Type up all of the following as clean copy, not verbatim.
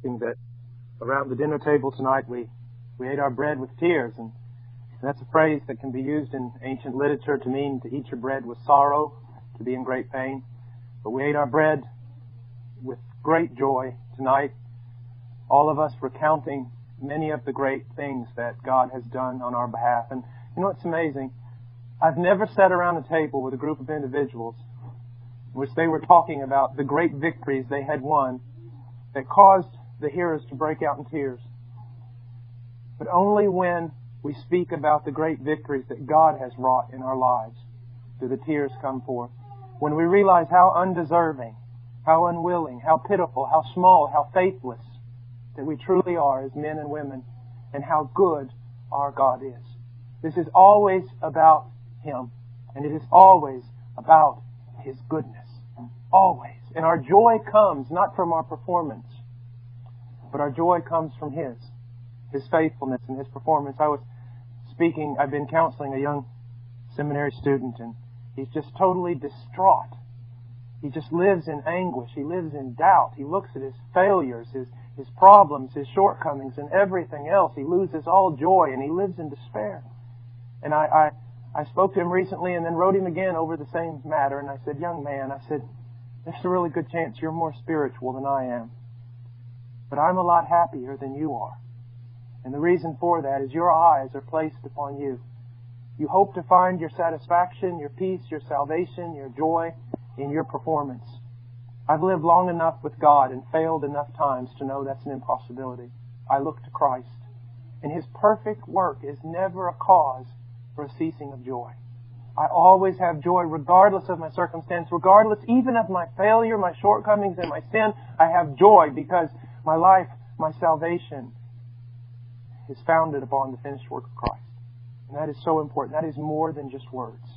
That around the dinner table tonight we ate our bread with tears, and that's a phrase that can be used in ancient literature to mean to eat your bread with sorrow, to be in great pain. But we ate our bread with great joy tonight, all of us recounting many of the great things that God has done on our behalf. And you know what's amazing? I've never sat around a table with a group of individuals in which they were talking about the great victories they had won that caused the hearers to break out in tears. But only when we speak about the great victories that God has wrought in our lives do the tears come forth. When we realize how undeserving, how unwilling, how pitiful, how small, how faithless that we truly are as men and women, and how good our God is. This is always about Him, and it is always about His goodness. Always. And our joy comes not from our performance, but our joy comes from His faithfulness and His performance. I've been counseling a young seminary student, and he's just totally distraught. He just lives in anguish. He lives in doubt. He looks at his failures, his problems, his shortcomings, and everything else. He loses all joy, and he lives in despair. And I spoke to him recently and then wrote him again over the same matter, and I said, young man, I said, there's a really good chance you're more spiritual than I am. But I'm a lot happier than you are. And the reason for that is your eyes are placed upon you. You hope to find your satisfaction, your peace, your salvation, your joy in your performance. I've lived long enough with God and failed enough times to know that's an impossibility. I look to Christ. And His perfect work is never a cause for a ceasing of joy. I always have joy regardless of my circumstance, regardless even of my failure, my shortcomings, and my sin. I have joy because my life, my salvation is founded upon the finished work of Christ. And that is so important. That is more than just words.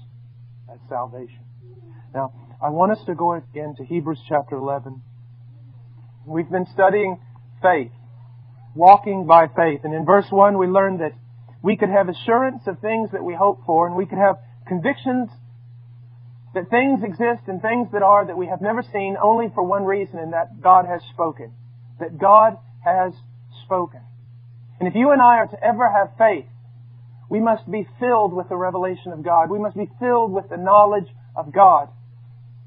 That's salvation. Now, I want us to go again to Hebrews chapter 11. We've been studying faith, walking by faith. And in verse 1 we learned that we could have assurance of things that we hope for, and we could have convictions that things exist and things that are that we have never seen, only for one reason, and that God has spoken. That God has spoken. And if you and I are to ever have faith, we must be filled with the revelation of God. We must be filled with the knowledge of God.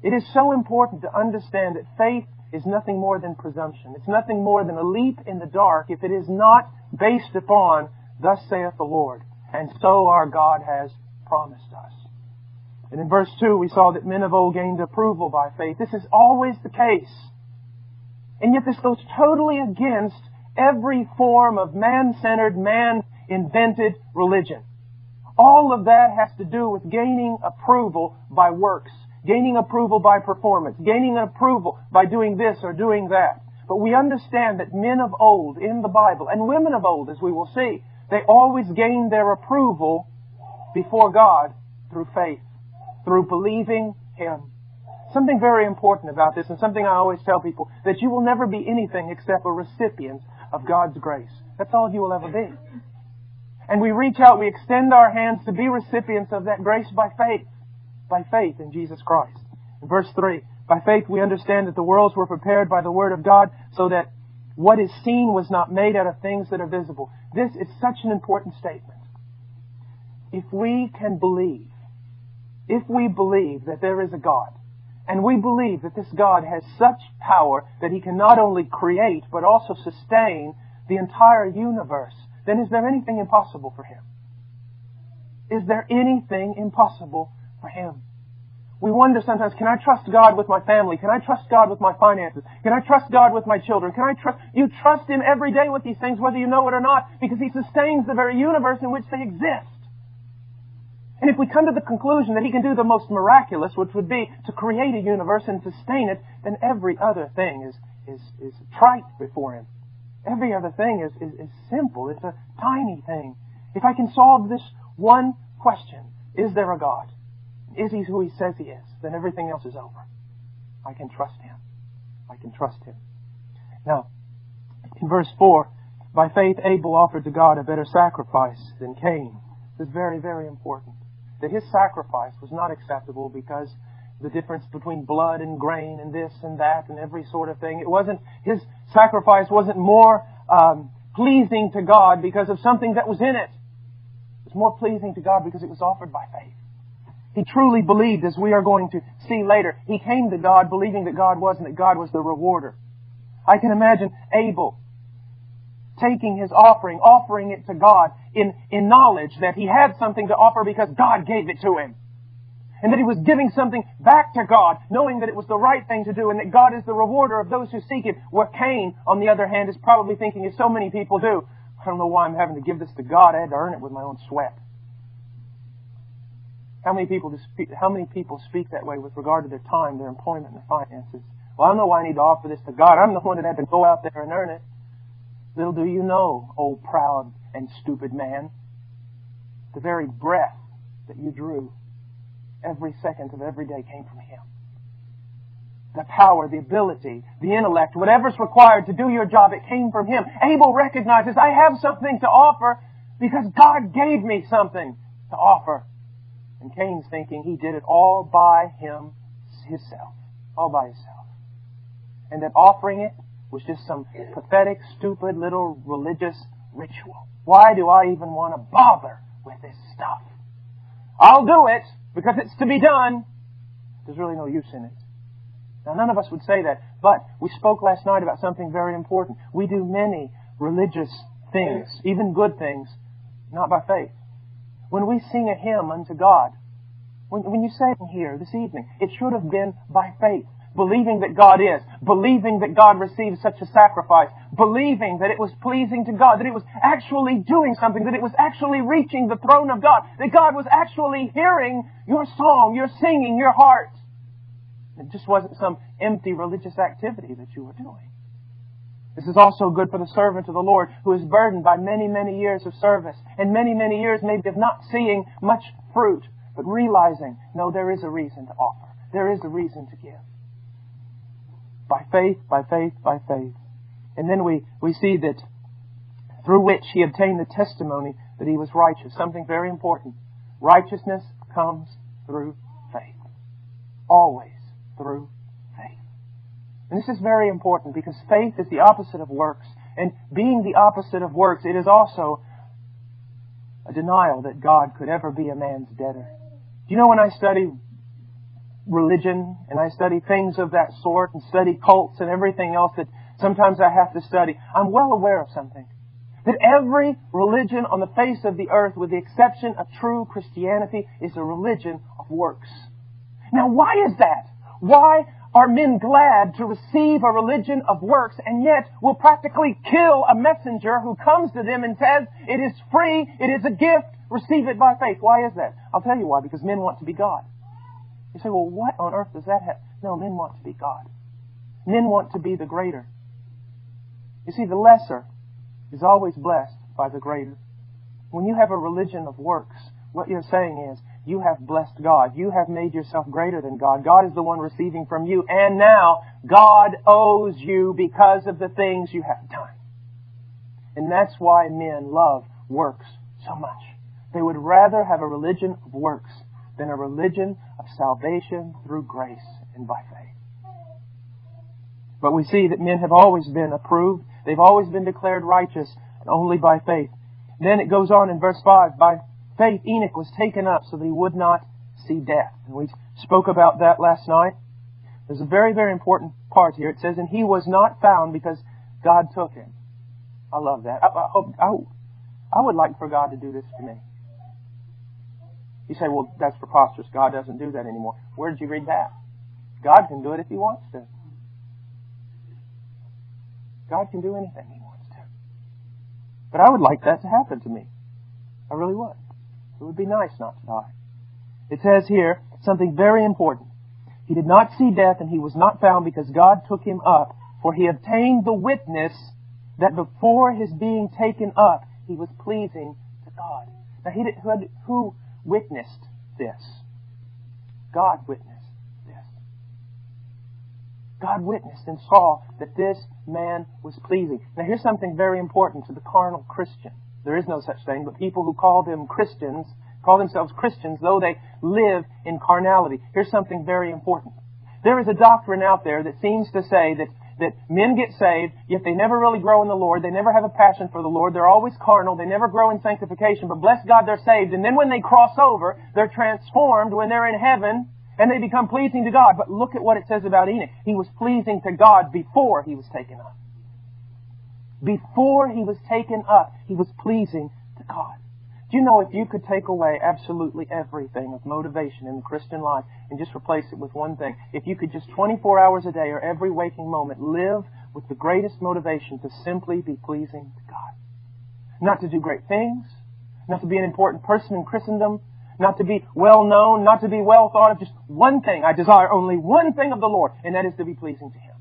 It is so important to understand that faith is nothing more than presumption. It's nothing more than a leap in the dark if it is not based upon, thus saith the Lord. And so our God has promised us. And in verse 2 we saw that men of old gained approval by faith. This is always the case. And yet this goes totally against every form of man-centered, man-invented religion. All of that has to do with gaining approval by works, gaining approval by performance, gaining approval by doing this or doing that. But we understand that men of old in the Bible, and women of old, as we will see, they always gained their approval before God through faith, through believing Him. Something very important about this, and something I always tell people, that you will never be anything except a recipient of God's grace. That's all you will ever be. And we reach out, we extend our hands to be recipients of that grace by faith in Jesus Christ. In verse 3, by faith we understand that the worlds were prepared by the Word of God, so that what is seen was not made out of things that are visible. This is such an important statement. If we can believe, if we believe that there is a God, and we believe that this God has such power that He can not only create but also sustain the entire universe, then is there anything impossible for Him? Is there anything impossible for Him? We wonder sometimes, can I trust God with my family? Can I trust God with my finances? Can I trust God with my children? You trust Him every day with these things, whether you know it or not, because He sustains the very universe in which they exist. And if we come to the conclusion that He can do the most miraculous, which would be to create a universe and sustain it, then every other thing is trite before Him. Every other thing is simple. It's a tiny thing. If I can solve this one question, is there a God? Is He who He says He is? Then everything else is over. I can trust Him. I can trust Him. Now, in verse 4, by faith Abel offered to God a better sacrifice than Cain. This is very, very important. That his sacrifice was not acceptable because the difference between blood and grain and this and that and every sort of thing. It wasn't, his sacrifice wasn't more pleasing to God because of something that was in it. It was more pleasing to God because it was offered by faith. He truly believed, as we are going to see later. He came to God believing that God was and that God was the rewarder. I can imagine Abel taking his offering it to God in knowledge that he had something to offer because God gave it to him. And that he was giving something back to God, knowing that it was the right thing to do and that God is the rewarder of those who seek Him. Where Cain, on the other hand, is probably thinking, as so many people do, I don't know why I'm having to give this to God. I had to earn it with my own sweat. How many people speak that way with regard to their time, their employment, and their finances? Well, I don't know why I need to offer this to God. I'm the one that had to go out there and earn it. Little do you know, old proud and stupid man, the very breath that you drew every second of every day came from Him. The power, the ability, the intellect, whatever's required to do your job, it came from Him. Abel recognizes, I have something to offer because God gave me something to offer. And Cain's thinking he did it all by himself. All by himself. And that offering it was just some pathetic, stupid little religious ritual. Why do I even want to bother with this stuff? I'll do it because it's to be done. There's really no use in it. Now, none of us would say that, but we spoke last night about something very important. We do many religious things, even good things, not by faith. When we sing a hymn unto God, when you sang here this evening, it should have been by faith. Believing that God is. Believing that God receives such a sacrifice. Believing that it was pleasing to God. That it was actually doing something. That it was actually reaching the throne of God. That God was actually hearing your song, your singing, your heart. It just wasn't some empty religious activity that you were doing. This is also good for the servant of the Lord who is burdened by many, many years of service and many, many years maybe of not seeing much fruit, but realizing, no, there is a reason to offer. There is a reason to give. By faith, by faith, by faith. And then we see that through which he obtained the testimony that he was righteous. Something very important. Righteousness comes through faith. Always through faith. And this is very important because faith is the opposite of works. And being the opposite of works, it is also a denial that God could ever be a man's debtor. Do you know, when I study religion and I study things of that sort and study cults and everything else that sometimes I have to study, I'm well aware of something. That every religion on the face of the earth, with the exception of true Christianity, is a religion of works. Now, why is that? Why are men glad to receive a religion of works and yet will practically kill a messenger who comes to them and says, it is free, it is a gift, receive it by faith? Why is that? I'll tell you why. Because men want to be God. You say, well, what on earth does that have? No, men want to be God. Men want to be the greater. You see, the lesser is always blessed by the greater. When you have a religion of works, what you're saying is, you have blessed God. You have made yourself greater than God. God is the one receiving from you. And now, God owes you because of the things you have done. And that's why men love works so much. They would rather have a religion of works than a religion of salvation through grace and by faith. But we see that men have always been approved. They've always been declared righteous only by faith. Then it goes on in verse 5, by faith Enoch was taken up so that he would not see death. And we spoke about that last night. There's a very, very important part here. It says, and he was not found because God took him. I love that. I would like for God to do this to me. You say, well, that's preposterous. God doesn't do that anymore. Where did you read that? God can do it if He wants to. God can do anything He wants to. But I would like that to happen to me. I really would. It would be nice not to die. It says here something very important. He did not see death and he was not found because God took him up. For he obtained the witness that before his being taken up, he was pleasing to God. Now, who witnessed this? God witnessed this. God witnessed and saw that this man was pleasing. Now, here's something very important to the carnal Christian. There is no such thing, but people who call them Christians call themselves Christians, though they live in carnality. Here's something very important. There is a doctrine out there that seems to say that men get saved, yet they never really grow in the Lord. They never have a passion for the Lord. They're always carnal. They never grow in sanctification. But bless God, they're saved. And then when they cross over, they're transformed when they're in heaven, and they become pleasing to God. But look at what it says about Enoch. He was pleasing to God before he was taken up. Before he was taken up, he was pleasing to God. Do you know if you could take away absolutely everything of motivation in the Christian life and just replace it with one thing, if you could just 24 hours a day or every waking moment live with the greatest motivation to simply be pleasing to God. Not to do great things, not to be an important person in Christendom, not to be well known, not to be well thought of, just one thing. I desire only one thing of the Lord, and that is to be pleasing to Him.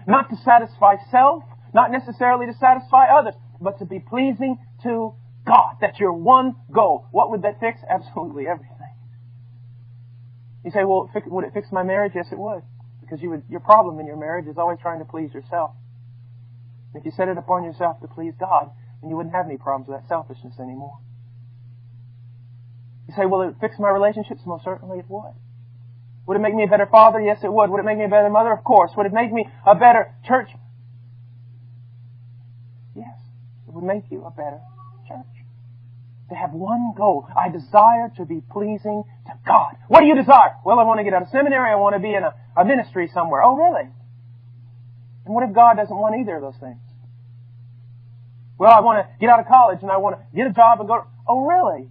Not to satisfy self, not necessarily to satisfy others, but to be pleasing to God. That's your one goal. What would that fix? Absolutely everything. You say, well, would it fix my marriage? Yes, it would. Because your problem in your marriage is always trying to please yourself. If you set it upon yourself to please God, then you wouldn't have any problems with that selfishness anymore. You say, will it fix my relationships? Most certainly it would. Would it make me a better father? Yes, it would. Would it make me a better mother? Of course. Would it make me a better church? Yes, it would make you a better church. To have one goal. I desire to be pleasing to God. What do you desire? Well, I want to get out of seminary. I want to be in a ministry somewhere. Oh, really? And what if God doesn't want either of those things? Well, I want to get out of college and I want to get a job and go. Oh, really?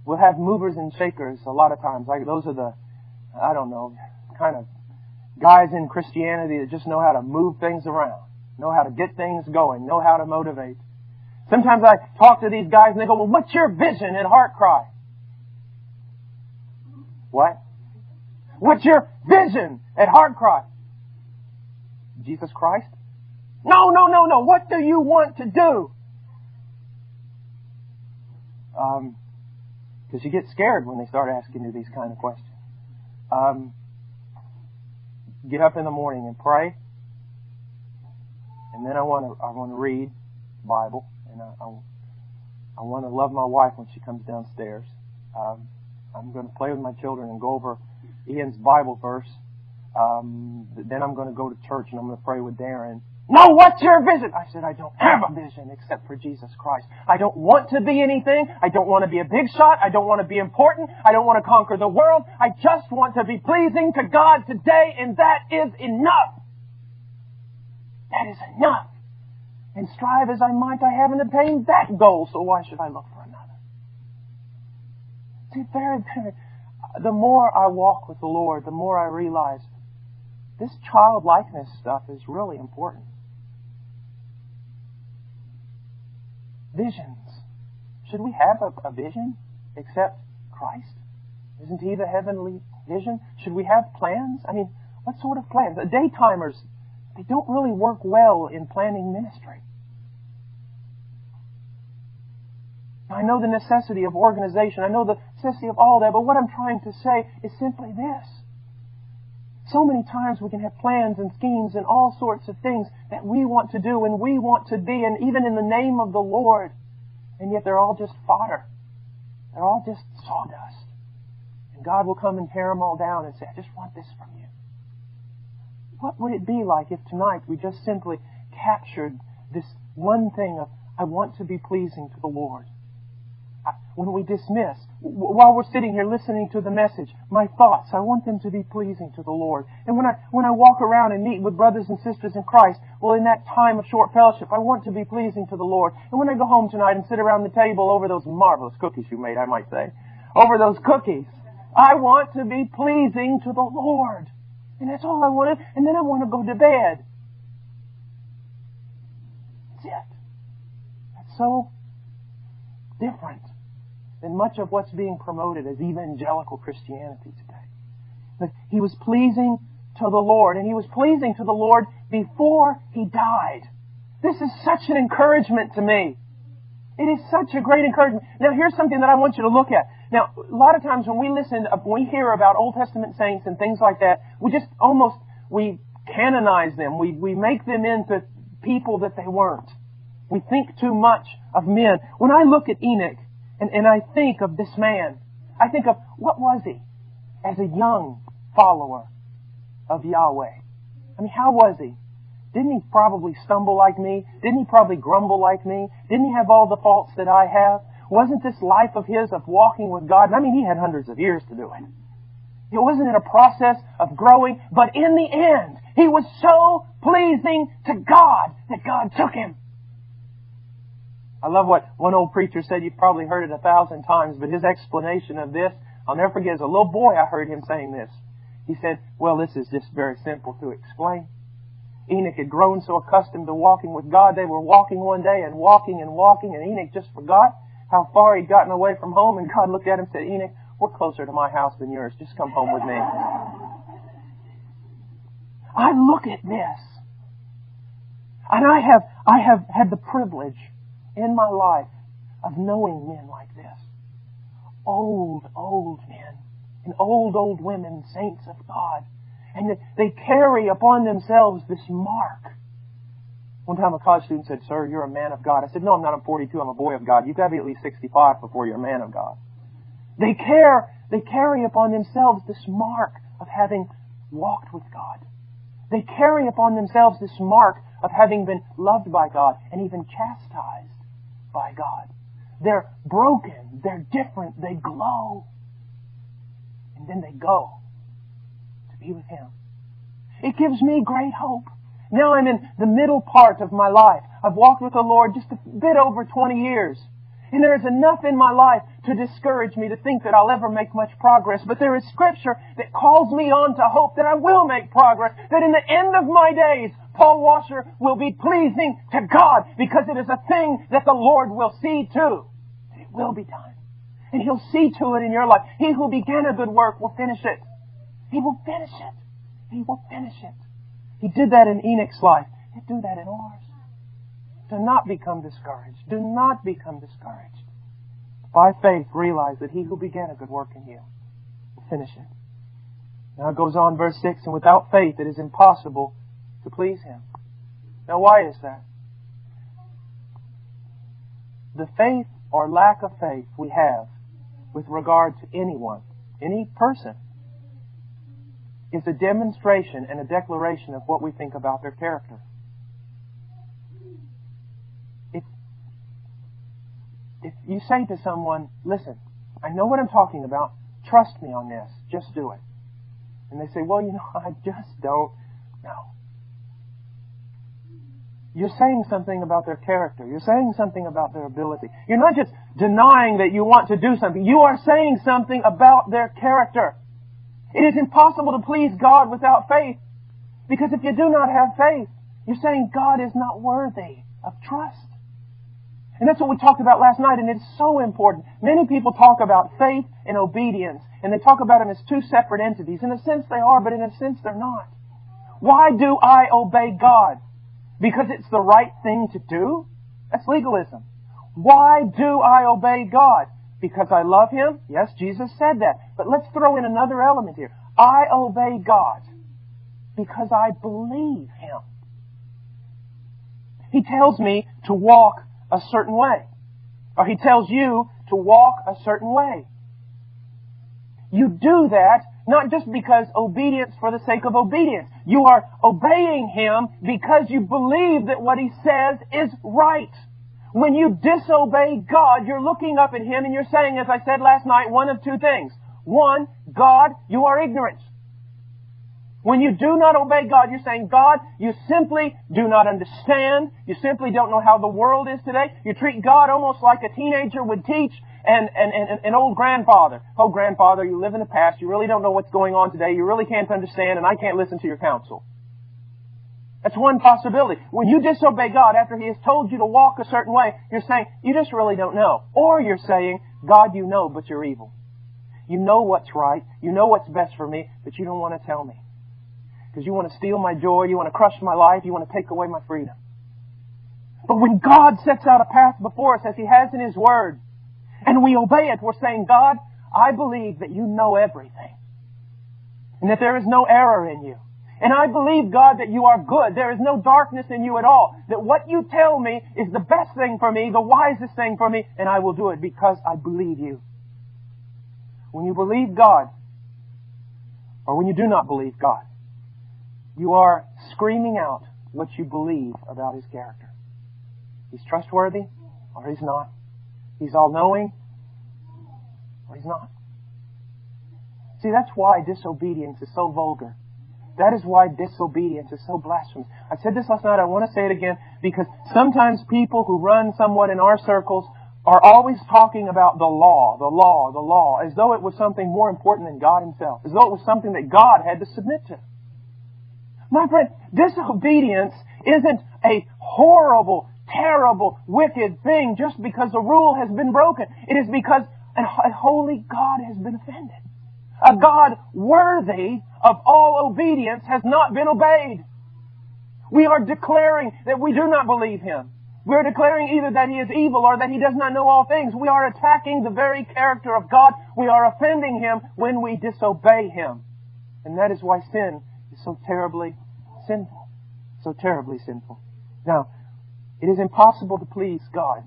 We'll have movers and shakers a lot of times. Like those are the, I don't know, kind of guys in Christianity that just know how to move things around, know how to get things going, know how to motivate. Sometimes I talk to these guys and they go, well, what's your vision at Heart Cry? What? What's your vision at Heart Cry? Jesus Christ? No. What do you want to do? Because you get scared when they start asking you these kind of questions. Get up in the morning and pray. And then I want to read the Bible. And I want to love my wife when she comes downstairs. I'm going to play with my children and go over Ian's Bible verse. Then I'm going to go to church and I'm going to pray with Darren. No, what's your vision? I said, I don't have a vision except for Jesus Christ. I don't want to be anything. I don't want to be a big shot. I don't want to be important. I don't want to conquer the world. I just want to be pleasing to God today, and that is enough. That is enough. And strive as I might, I haven't attained that goal, so why should I look for another? See, the more I walk with the Lord, the more I realize this childlikeness stuff is really important. Visions. Should we have a vision except Christ? Isn't He the heavenly vision? Should we have plans? I mean, what sort of plans? The daytimers, they don't really work well in planning ministry. I know the necessity of organization. I know the necessity of all that. But what I'm trying to say is simply this. So many times we can have plans and schemes and all sorts of things that we want to do and we want to be, and even in the name of the Lord. And yet they're all just fodder. They're all just sawdust. And God will come and tear them all down and say, I just want this from you. What would it be like if tonight we just simply captured this one thing of, I want to be pleasing to the Lord? When we dismiss, while we're sitting here listening to the message, my thoughts, I want them to be pleasing to the Lord. And when I walk around and meet with brothers and sisters in Christ, well, in that time of short fellowship, I want to be pleasing to the Lord. And when I go home tonight and sit around the table over those marvelous cookies you made, I might say, over those cookies, I want to be pleasing to the Lord. And that's all I want to, and then I want to go to bed. That's it. That's so different than much of what's being promoted as evangelical Christianity today. But he was pleasing to the Lord, and he was pleasing to the Lord before he died. This is such an encouragement to me. It is such a great encouragement. Now, here's something that I want you to look at. Now, a lot of times when we hear about Old Testament saints and things like that, we canonize them. We make them into people that they weren't. We think too much of men. When I look at Enoch and I think of this man, I think of what was he as a young follower of Yahweh? I mean, how was he? Didn't he probably stumble like me? Didn't he probably grumble like me? Didn't he have all the faults that I have? Wasn't this life of his of walking with God? I mean, he had hundreds of years to do it. It wasn't a process of growing, but in the end, he was so pleasing to God that God took him. I love what one old preacher said. You've probably heard it 1,000 times, but his explanation of this, I'll never forget. As a little boy, I heard him saying this. He said, well, this is just very simple to explain. Enoch had grown so accustomed to walking with God, they were walking one day and walking, and Enoch just forgot how far he'd gotten away from home, and God looked at him and said, Enoch, we're closer to my house than yours. Just come home with me. I look at this, and I have had the privilege in my life of knowing men like this. Old men, and old women, saints of God. And they carry upon themselves this mark. One time a college student said, sir, you're a man of God. I said, no, I'm not. I'm 42. I'm a boy of God. You've got to be at least 65 before you're a man of God. They carry upon themselves this mark of having walked with God. They carry upon themselves this mark of having been loved by God and even chastised by God. They're broken. They're different. They glow. And then they go to be with Him. It gives me great hope. Now I'm in the middle part of my life. I've walked with the Lord just a bit over 20 years. And there is enough in my life to discourage me to think that I'll ever make much progress. But there is Scripture that calls me on to hope that I will make progress. That in the end of my days, Paul Washer will be pleasing to God because it is a thing that the Lord will see to. It will be done. And He'll see to it in your life. He who began a good work will finish it. He will finish it. He will finish it. He did that in Enoch's life. He'll do that in ours. Do not become discouraged. Do not become discouraged. By faith, realize that He who began a good work in you will finish it. Now it goes on, verse 6, and without faith it is impossible to please Him. Now why is that? The faith or lack of faith we have with regard to anyone, any person, is a demonstration and a declaration of what we think about their character. If you say to someone, listen, I know what I'm talking about, trust me on this, just do it. And they say, well, I just don't know. You're saying something about their character. You're saying something about their ability. You're not just denying that you want to do something. You are saying something about their character. It is impossible to please God without faith. Because if you do not have faith, you're saying God is not worthy of trust. And that's what we talked about last night, and it's so important. Many people talk about faith and obedience, and they talk about them as two separate entities. In a sense they are, but in a sense they're not. Why do I obey God? Because it's the right thing to do? That's legalism. Why do I obey God? Because I love Him? Yes, Jesus said that. But let's throw in another element here. I obey God because I believe Him. He tells me to walk a certain way. Or He tells you to walk a certain way. You do that not just because obedience for the sake of obedience. You are obeying Him because you believe that what He says is right. When you disobey God, you're looking up at Him and you're saying, as I said last night, one of two things. One, God, you are ignorant. When you do not obey God, you're saying, God, you simply do not understand. You simply don't know how the world is today. You treat God almost like a teenager would teach an old grandfather. Oh, grandfather, you live in the past. You really don't know what's going on today. You really can't understand, and I can't listen to your counsel. That's one possibility. When you disobey God after He has told you to walk a certain way, you're saying, you just really don't know. Or you're saying, God, you know, but you're evil. You know what's right. You know what's best for me, but you don't want to tell me. Because you want to steal my joy, you want to crush my life, you want to take away my freedom. But when God sets out a path before us, as He has in His Word, and we obey it, we're saying, God, I believe that you know everything. And that there is no error in you. And I believe, God, that you are good. There is no darkness in you at all. That what you tell me is the best thing for me, the wisest thing for me, and I will do it because I believe you. When you believe God, or when you do not believe God, you are screaming out what you believe about His character. He's trustworthy, or He's not. He's all-knowing, or He's not. See, that's why disobedience is so vulgar. That is why disobedience is so blasphemous. I said this last night, I want to say it again, because sometimes people who run somewhat in our circles are always talking about the law, as though it was something more important than God Himself, as though it was something that God had to submit to. My friend, disobedience isn't a horrible, terrible, wicked thing just because a rule has been broken. It is because a holy God has been offended. A God worthy of all obedience has not been obeyed. We are declaring that we do not believe Him. We are declaring either that He is evil or that He does not know all things. We are attacking the very character of God. We are offending Him when we disobey Him. And that is why sin is so terribly sinful. So terribly sinful. Now, it is impossible to please God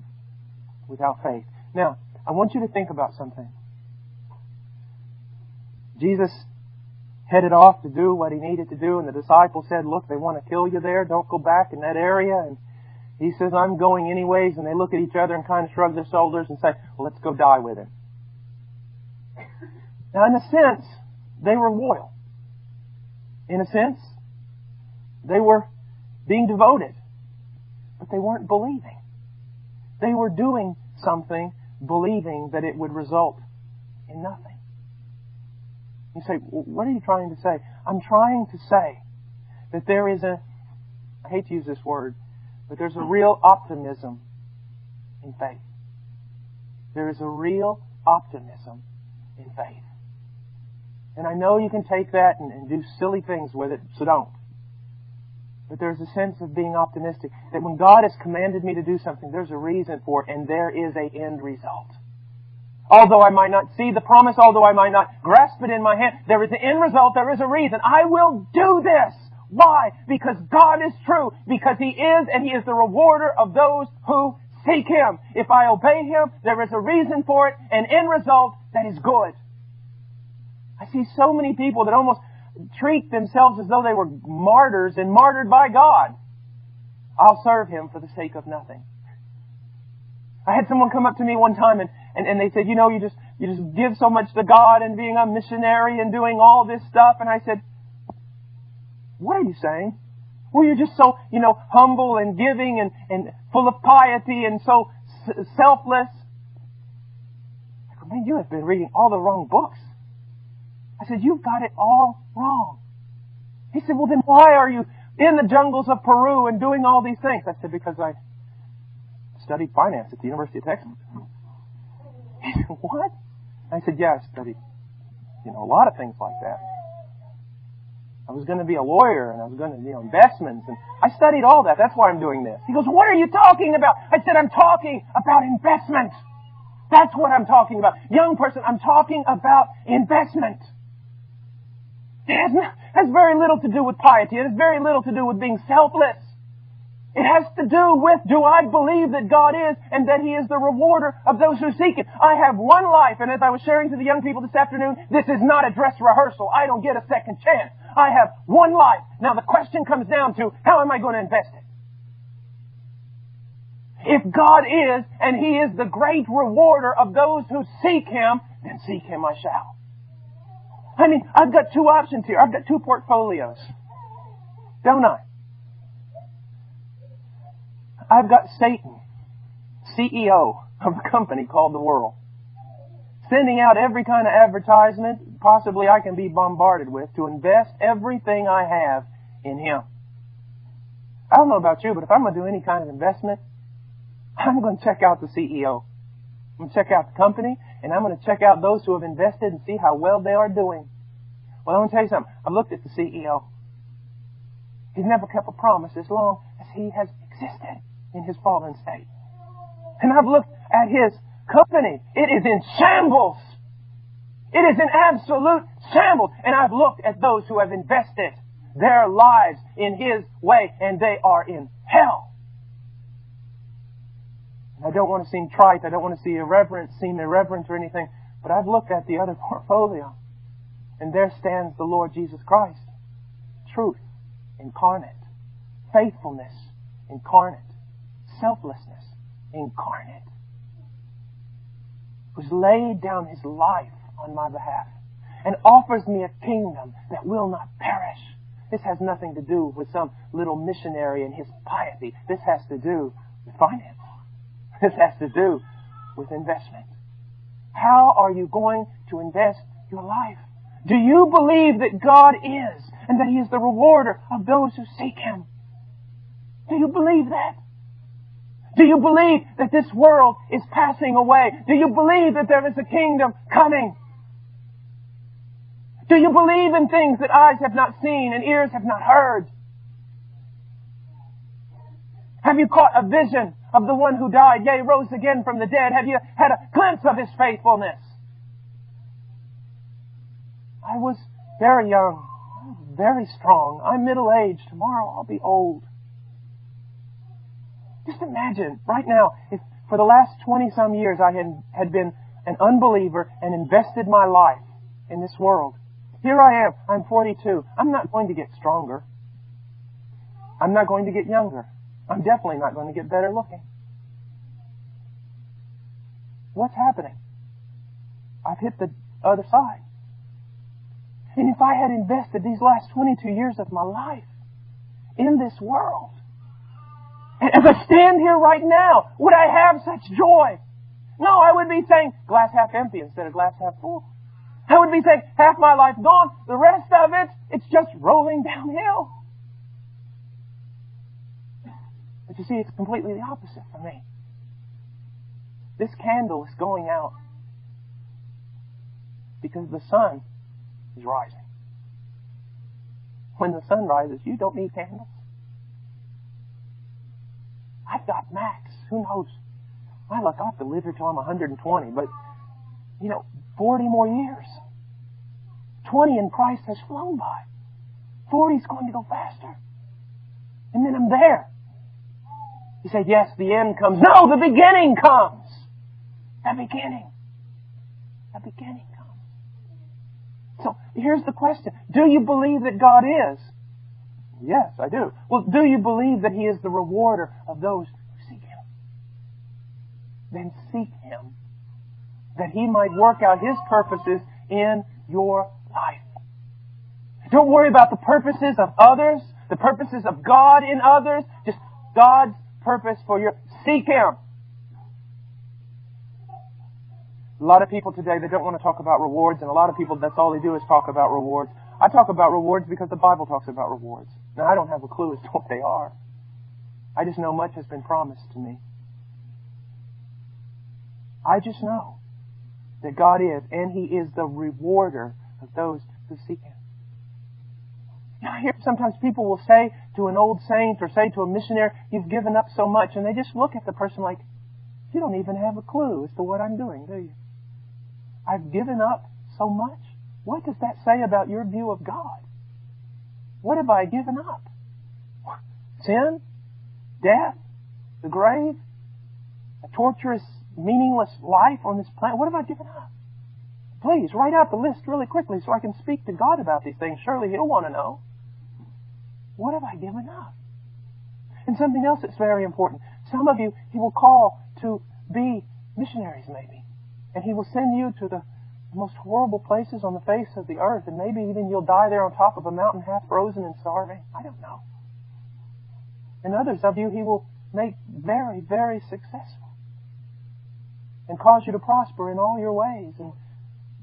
without faith. Now, I want you to think about something. Jesus headed off to do what He needed to do, and the disciples said, look, they want to kill you there. Don't go back in that area. And He says, I'm going anyways. And they look at each other and kind of shrug their shoulders and say, well, let's go die with Him. Now, in a sense, they were loyal. In a sense, they were being devoted. But they weren't believing. They were doing something, believing that it would result in nothing. You say, what are you trying to say? I'm trying to say that there is I hate to use this word, but there's a real optimism in faith. There is a real optimism in faith. And I know you can take that and do silly things with it, so don't. But there's a sense of being optimistic that when God has commanded me to do something, there's a reason for it, and there is an end result. Although I might not see the promise, although I might not grasp it in my hand, there is an end result, there is a reason. I will do this. Why? Because God is true. Because He is, and He is the rewarder of those who seek Him. If I obey Him, there is a reason for it, an end result that is good. I see so many people that almost treat themselves as though they were martyrs and martyred by God. I'll serve Him for the sake of nothing. I had someone come up to me one time and they said, you just give so much to God and being a missionary and doing all this stuff. And I said, what are you saying? Well, you're just so, humble and giving and full of piety and so selfless. I go, man, you have been reading all the wrong books. I said, you've got it all wrong. He said, well, then why are you in the jungles of Peru and doing all these things? I said, because I studied finance at the University of Texas. He said, what? I said, yeah, I studied, a lot of things like that. I was going to be a lawyer and I was going to, investments, and I studied all that. That's why I'm doing this. He goes, what are you talking about? I said, I'm talking about investment. That's what I'm talking about. Young person, I'm talking about investment. It has very little to do with piety. It has very little to do with being selfless. It has to do with, do I believe that God is and that He is the rewarder of those who seek Him? I have one life, and as I was sharing to the young people this afternoon, this is not a dress rehearsal. I don't get a second chance. I have one life. Now the question comes down to, how am I going to invest it? If God is, and He is the great rewarder of those who seek Him, then seek Him I shall. I mean, I've got two options here. I've got two portfolios. Don't I? I've got Satan, CEO of a company called the world, sending out every kind of advertisement possibly I can be bombarded with to invest everything I have in him. I don't know about you, but if I'm going to do any kind of investment, I'm going to check out the CEO. I'm going to check out the company, and I'm going to check out those who have invested and see how well they are doing. Well, I'm going to tell you something. I've looked at the CEO. He's never kept a promise as long as he has existed in his fallen state. And I've looked at his company. It is in shambles. It is in absolute shambles. And I've looked at those who have invested. their lives in His way, and they are in hell. And I don't want to seem trite. I don't want to seem irreverent or anything. But I've looked at the other portfolio, and there stands the Lord Jesus Christ. Truth incarnate. Faithfulness incarnate. Selflessness incarnate. Who's laid down His life on my behalf and offers me a kingdom that will not perish. This has nothing to do with some little missionary and his piety. This has to do with finance. This has to do with investment. How are you going to invest your life? Do you believe that God is and that He is the rewarder of those who seek Him? Do you believe that? Do you believe that this world is passing away? Do you believe that there is a kingdom coming? Do you believe in things that eyes have not seen and ears have not heard? Have you caught a vision of the one who died, yea, rose again from the dead? Have you had a glimpse of His faithfulness? I was very young, very strong. I'm middle-aged. Tomorrow I'll be old. Just imagine, right now, if for the last 20-some years I had been an unbeliever and invested my life in this world. Here I am. I'm 42. I'm not going to get stronger. I'm not going to get younger. I'm definitely not going to get better looking. What's happening? I've hit the other side. And if I had invested these last 22 years of my life in this world, and as I stand here right now, would I have such joy? No, I would be saying glass half empty instead of glass half full. I would be saying half my life gone, the rest of it, it's just rolling downhill. But you see, it's completely the opposite for me. This candle is going out because the sun is rising. When the sun rises, you don't need candles. I've got max. Who knows? My luck, I'll have to live here till I'm 120. But, 40 more years. 20 in Christ has flown by. 40 is going to go faster. And then I'm there. You say, yes, the end comes. No, the beginning comes. The beginning. The beginning comes. So, here's the question. Do you believe that God is? Yes, I do. Well, do you believe that He is the rewarder of those who seek Him? Then seek Him, that He might work out His purposes in your life. Don't worry about the purposes of others, the purposes of God in others, just God's purpose for your... Seek Him. A lot of people today, they don't want to talk about rewards, and a lot of people, that's all they do is talk about rewards. I talk about rewards because the Bible talks about rewards. Now, I don't have a clue as to what they are. I just know much has been promised to me. I just know that God is, and He is the rewarder of those who seek Him. I hear sometimes people will say to an old saint or say to a missionary, you've given up so much, and they just look at the person like, you don't even have a clue as to what I'm doing, do you? I've given up so much? What does that say about your view of God? What have I given up? Sin? Death? The grave? A torturous, meaningless life on this planet? What have I given up? Please, write out the list really quickly so I can speak to God about these things. Surely He'll want to know. What have I given up? And something else that's very important. Some of you, He will call to be missionaries maybe. And He will send you to the most horrible places on the face of the earth. And maybe even you'll die there on top of a mountain half frozen and starving. I don't know. And others of you He will make very, very successful. And cause you to prosper in all your ways.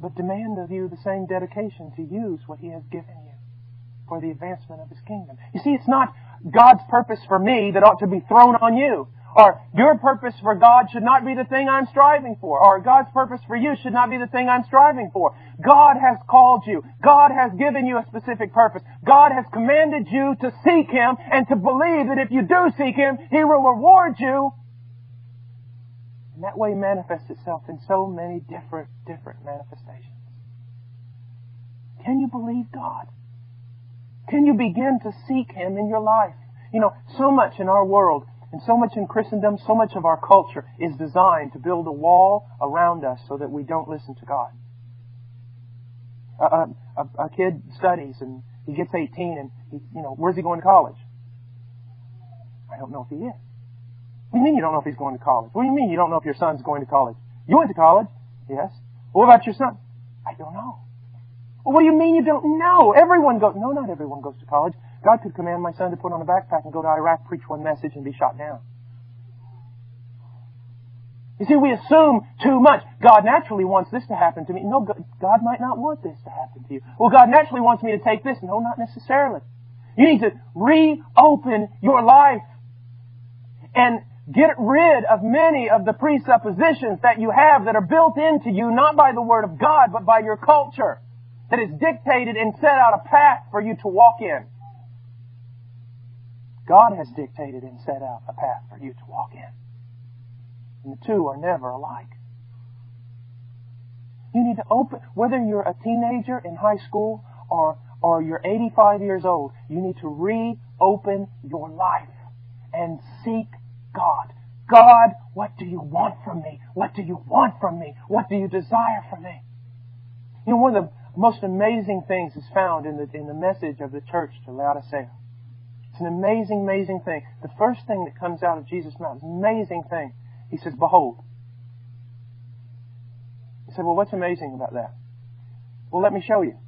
But demand of you the same dedication to use what He has given you for the advancement of His kingdom. You see, it's not God's purpose for me that ought to be thrown on you. Or your purpose for God should not be the thing I'm striving for. Or God's purpose for you should not be the thing I'm striving for. God has called you. God has given you a specific purpose. God has commanded you to seek Him and to believe that if you do seek Him, He will reward you. And that way manifests itself in so many different manifestations. Can you believe God? Can you begin to seek Him in your life? You know, so much in our world and so much in Christendom, so much of our culture is designed to build a wall around us so that we don't listen to God. A kid studies and he gets 18 and where's he going to college? I don't know if he is. What do you mean you don't know if he's going to college? What do you mean you don't know if your son's going to college? You went to college? Yes. What about your son? I don't know. Well, what do you mean you don't know? Everyone goes. No, not everyone goes to college. God could command my son to put on a backpack and go to Iraq, preach one message, and be shot down. You see, we assume too much. God naturally wants this to happen to me. No, God might not want this to happen to you. Well, God naturally wants me to take this. No, not necessarily. You need to reopen your life and get rid of many of the presuppositions that you have that are built into you, not by the Word of God, but by your culture, that is dictated and set out a path for you to walk in. God has dictated and set out a path for you to walk in. And the two are never alike. You need to open, whether you're a teenager in high school or you're 85 years old, you need to reopen your life and seek God. God, what do you want from me? What do you want from me? What do you desire from me? You know, one of the most amazing things is found in the message of the church to Laodicea. It's an amazing, amazing thing. The first thing that comes out of Jesus' mouth is an amazing thing. He says, behold. You said, well, what's amazing about that? Well, let me show you.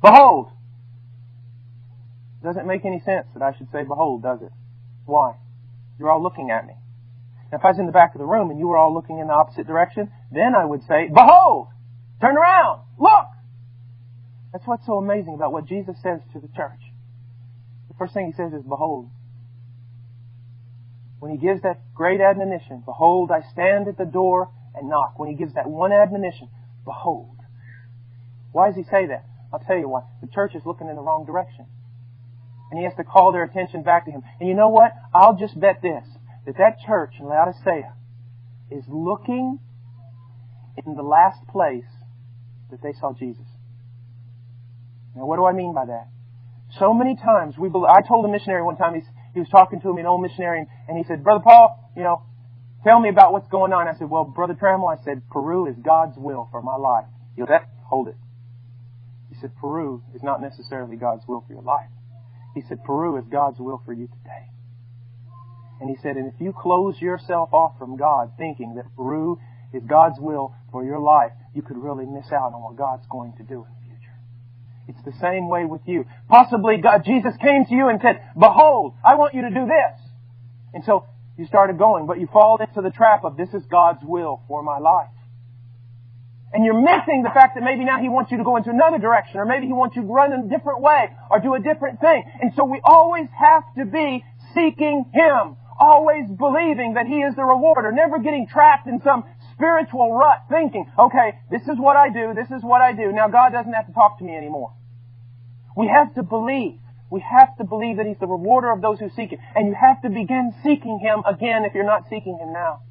Behold. Doesn't make any sense that I should say behold, does it? Why? You're all looking at me. Now, if I was in the back of the room and you were all looking in the opposite direction, then I would say, behold! Turn around! Look! That's what's so amazing about what Jesus says to the church. The first thing He says is, behold. When He gives that great admonition, behold, I stand at the door and knock. When He gives that one admonition, behold. Why does He say that? I'll tell you why. The church is looking in the wrong direction. And He has to call their attention back to Him. And you know what? I'll just bet this, that church in Laodicea is looking in the last place that they saw Jesus. Now, what do I mean by that? So many times I told a missionary one time, he was talking to me, an old missionary, and he said, Brother Paul, tell me about what's going on. I said, well, Brother Trammell, I said, Peru is God's will for my life. He goes, hold it. He said, Peru is not necessarily God's will for your life. He said, Peru is God's will for you today. And he said, and if you close yourself off from God thinking that Peru is God's will for your life, you could really miss out on what God's going to do in the future. It's the same way with you. Possibly Jesus came to you and said, behold, I want you to do this. And so you started going, but you fall into the trap of this is God's will for my life. And you're missing the fact that maybe now He wants you to go into another direction, or maybe He wants you to run in a different way, or do a different thing. And so we always have to be seeking Him, always believing that He is the rewarder, never getting trapped in some spiritual rut thinking, okay, this is what I do, this is what I do. Now God doesn't have to talk to me anymore. We have to believe. We have to believe that He's the rewarder of those who seek Him. And you have to begin seeking Him again if you're not seeking Him now.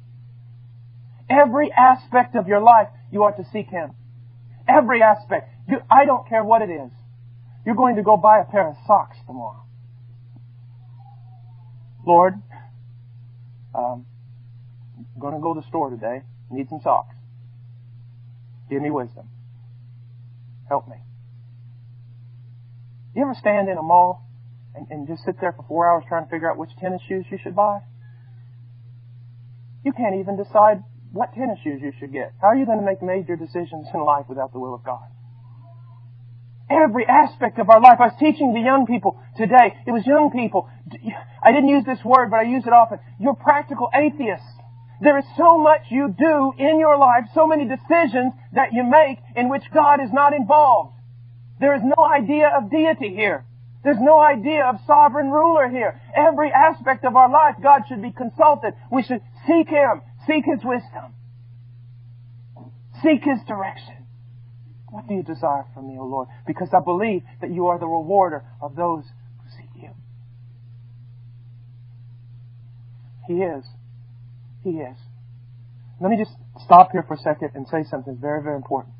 Every aspect of your life, you ought to seek Him. Every aspect. I don't care what it is. You're going to go buy a pair of socks tomorrow. Lord, I'm going to go to the store today. Need some socks. Give me wisdom. Help me. You ever stand in a mall and just sit there for 4 hours trying to figure out which tennis shoes you should buy? You can't even decide what tennis shoes you should get. How are you going to make major decisions in life without the will of God? Every aspect of our life. I was teaching the young people today. It was young people. I didn't use this word, but I use it often. You're practical atheists. There is so much you do in your life, so many decisions that you make in which God is not involved. There is no idea of deity here. There's no idea of sovereign ruler here. Every aspect of our life, God should be consulted. We should seek Him, seek His wisdom, seek His direction. What do you desire from me, O Lord? Because I believe that you are the rewarder of those who seek you. He is. He is. Let me just stop here for a second and say something very, very important.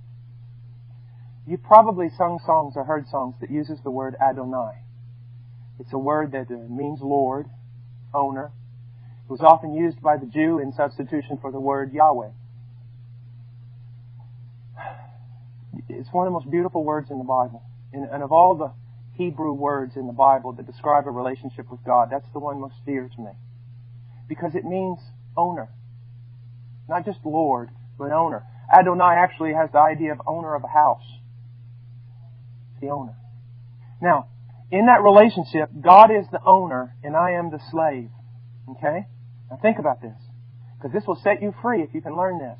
You've probably sung songs or heard songs that uses the word Adonai. It's a word that means Lord, owner. It was often used by the Jew in substitution for the word Yahweh. It's one of the most beautiful words in the Bible. And of all the Hebrew words in the Bible that describe a relationship with God, that's the one most dear to me. Because it means owner. Not just Lord, but owner. Adonai actually has the idea of owner of a house. The owner. Now, in that relationship, God is the owner and I am the slave. Okay? Now think about this. Because this will set you free if you can learn this.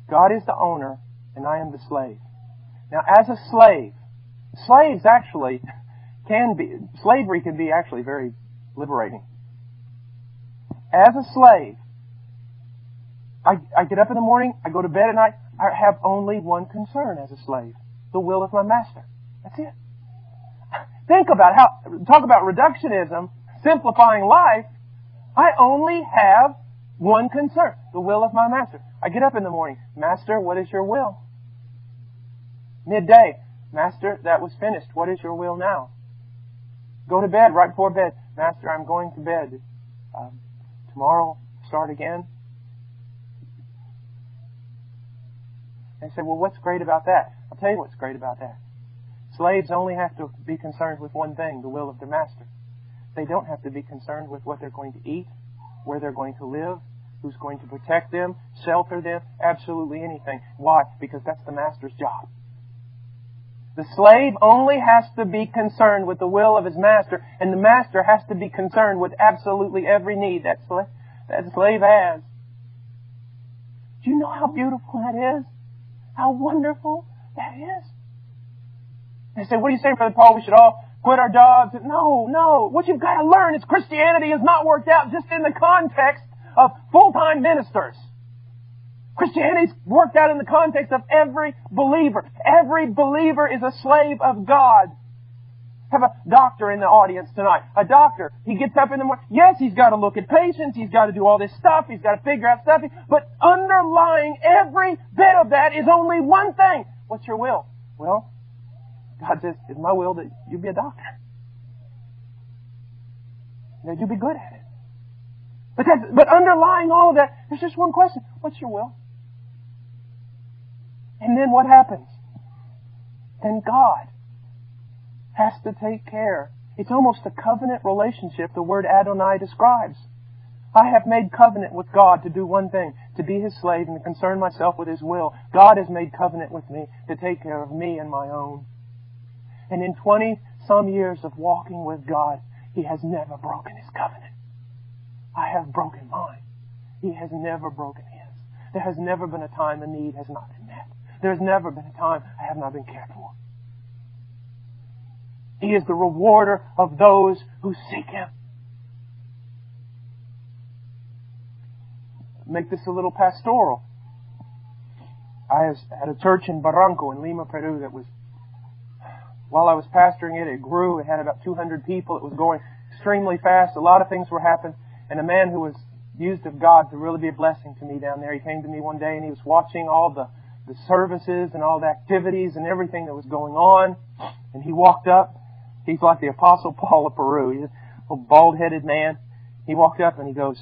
God is the owner and I am the slave. Now, as a slave, slaves actually slavery can be actually very liberating. As a slave, I get up in the morning, I go to bed at night, I have only one concern as a slave. The will of my master. That's it. Think about talk about reductionism, simplifying life. I only have one concern. The will of my master. I get up in the morning. Master, what is your will? Midday. Master, that was finished. What is your will now? Go to bed, right before bed. Master, I'm going to bed. Tomorrow, start again. They say, well, what's great about that? I'll tell you what's great about that. Slaves only have to be concerned with one thing, the will of their master. They don't have to be concerned with what they're going to eat, where they're going to live, who's going to protect them, shelter them, absolutely anything. Why? Because that's the master's job. The slave only has to be concerned with the will of his master, and the master has to be concerned with absolutely every need that slave has. Do you know how beautiful that is? How wonderful that is? They say, what are you saying, Brother Paul? We should all quit our jobs? No. What you've got to learn is Christianity has not worked out just in the context of full-time ministers. Christianity's worked out in the context of every believer. Every believer is a slave of God. I have a doctor in the audience tonight. A doctor, he gets up in the morning. Yes, he's got to look at patients. He's got to do all this stuff. He's got to figure out stuff. But underlying every bit of that is only one thing. What's your will? Well, God says, it's my will that you be a doctor. That you be good at it. But underlying all of that, there's just one question. What's your will? And then what happens? Then God has to take care. It's almost a covenant relationship the word Adonai describes. I have made covenant with God to do one thing, to be His slave and to concern myself with His will. God has made covenant with me to take care of me and my own. And in 20-some years of walking with God, He has never broken His covenant. I have broken mine. He has never broken His. There has never been a time a need has not been met. There has never been a time I have not been cared for. He is the rewarder of those who seek Him. Make this a little pastoral. I was at a church in Barranco in Lima, Peru that was, while I was pastoring it, it grew. It had about 200 people. It was going extremely fast. A lot of things were happening. And a man who was used of God to really be a blessing to me down there, he came to me one day and he was watching all the services and all the activities and everything that was going on. And he walked up. He's like the Apostle Paul of Peru. He's a bald-headed man. He walked up and he goes,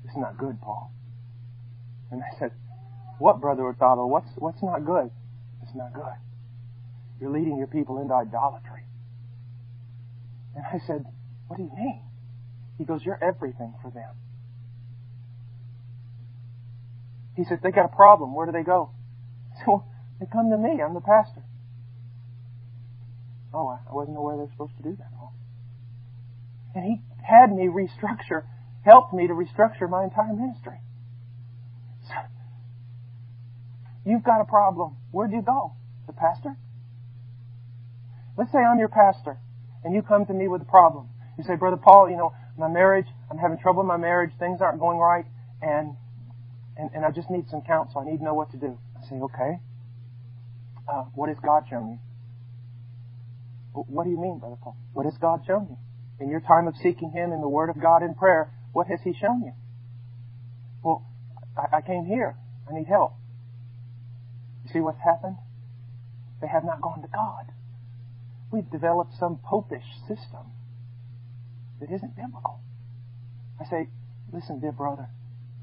"It's not good, Paul." And I said, "What, Brother Hurtado? What's not good?" "It's not good. You're leading your people into idolatry." And I said, "What do you mean?" He goes, "You're everything for them." He said, "They got a problem. Where do they go?" I said, "Well, they come to me. I'm the pastor." "Oh, I wasn't aware they're supposed to do that, Paul." And he had me helped me to restructure my entire ministry. So, you've got a problem. Where do you go? The pastor? Let's say I'm your pastor, and you come to me with a problem. You say, "Brother Paul, my marriage, I'm having trouble in my marriage. Things aren't going right, and I just need some counsel. I need to know what to do." I say, "Okay. What has God shown you?" "What do you mean, Brother Paul? What has God shown you? In your time of seeking Him in the Word of God in prayer, what has He shown you?" "Well, I came here. I need help. You see what's happened? They have not gone to God. We've developed some popish system that isn't biblical. I say, listen, dear brother,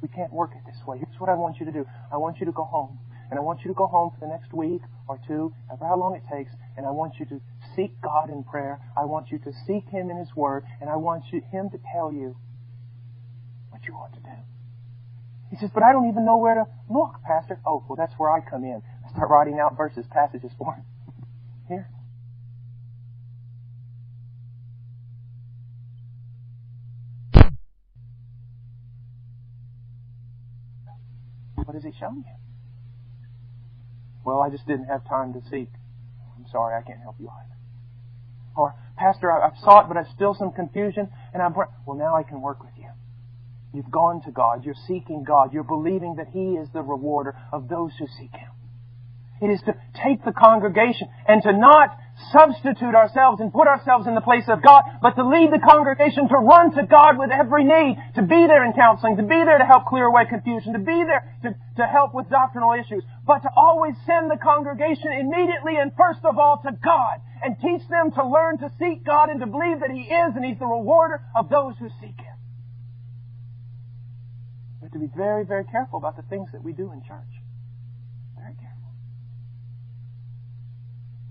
we can't work it this way. Here's what I want you to do. I want you to go home. And I want you to go home for the next week or two, however how long it takes, and I want you to seek God in prayer. I want you to seek Him in His Word, and I want Him to tell you what you ought to do. He says, but I don't even know where to look, Pastor. Oh, well, that's where I come in. I start writing out verses, passages for him. Here. What has He shown you? Well, I just didn't have time to seek. I'm sorry, I can't help you either. Or, Pastor, I've sought, but I've still some confusion, and well, now I can work with you. You've gone to God. You're seeking God. You're believing that He is the rewarder of those who seek Him. It is to take the congregation and to not substitute ourselves and put ourselves in the place of God, but to lead the congregation to run to God with every need, to be there in counseling, to be there to help clear away confusion, to be there to help with doctrinal issues, but to always send the congregation immediately and first of all to God and teach them to learn to seek God and to believe that He is and He's the rewarder of those who seek Him. We have to be very, very careful about the things that we do in church. Very careful.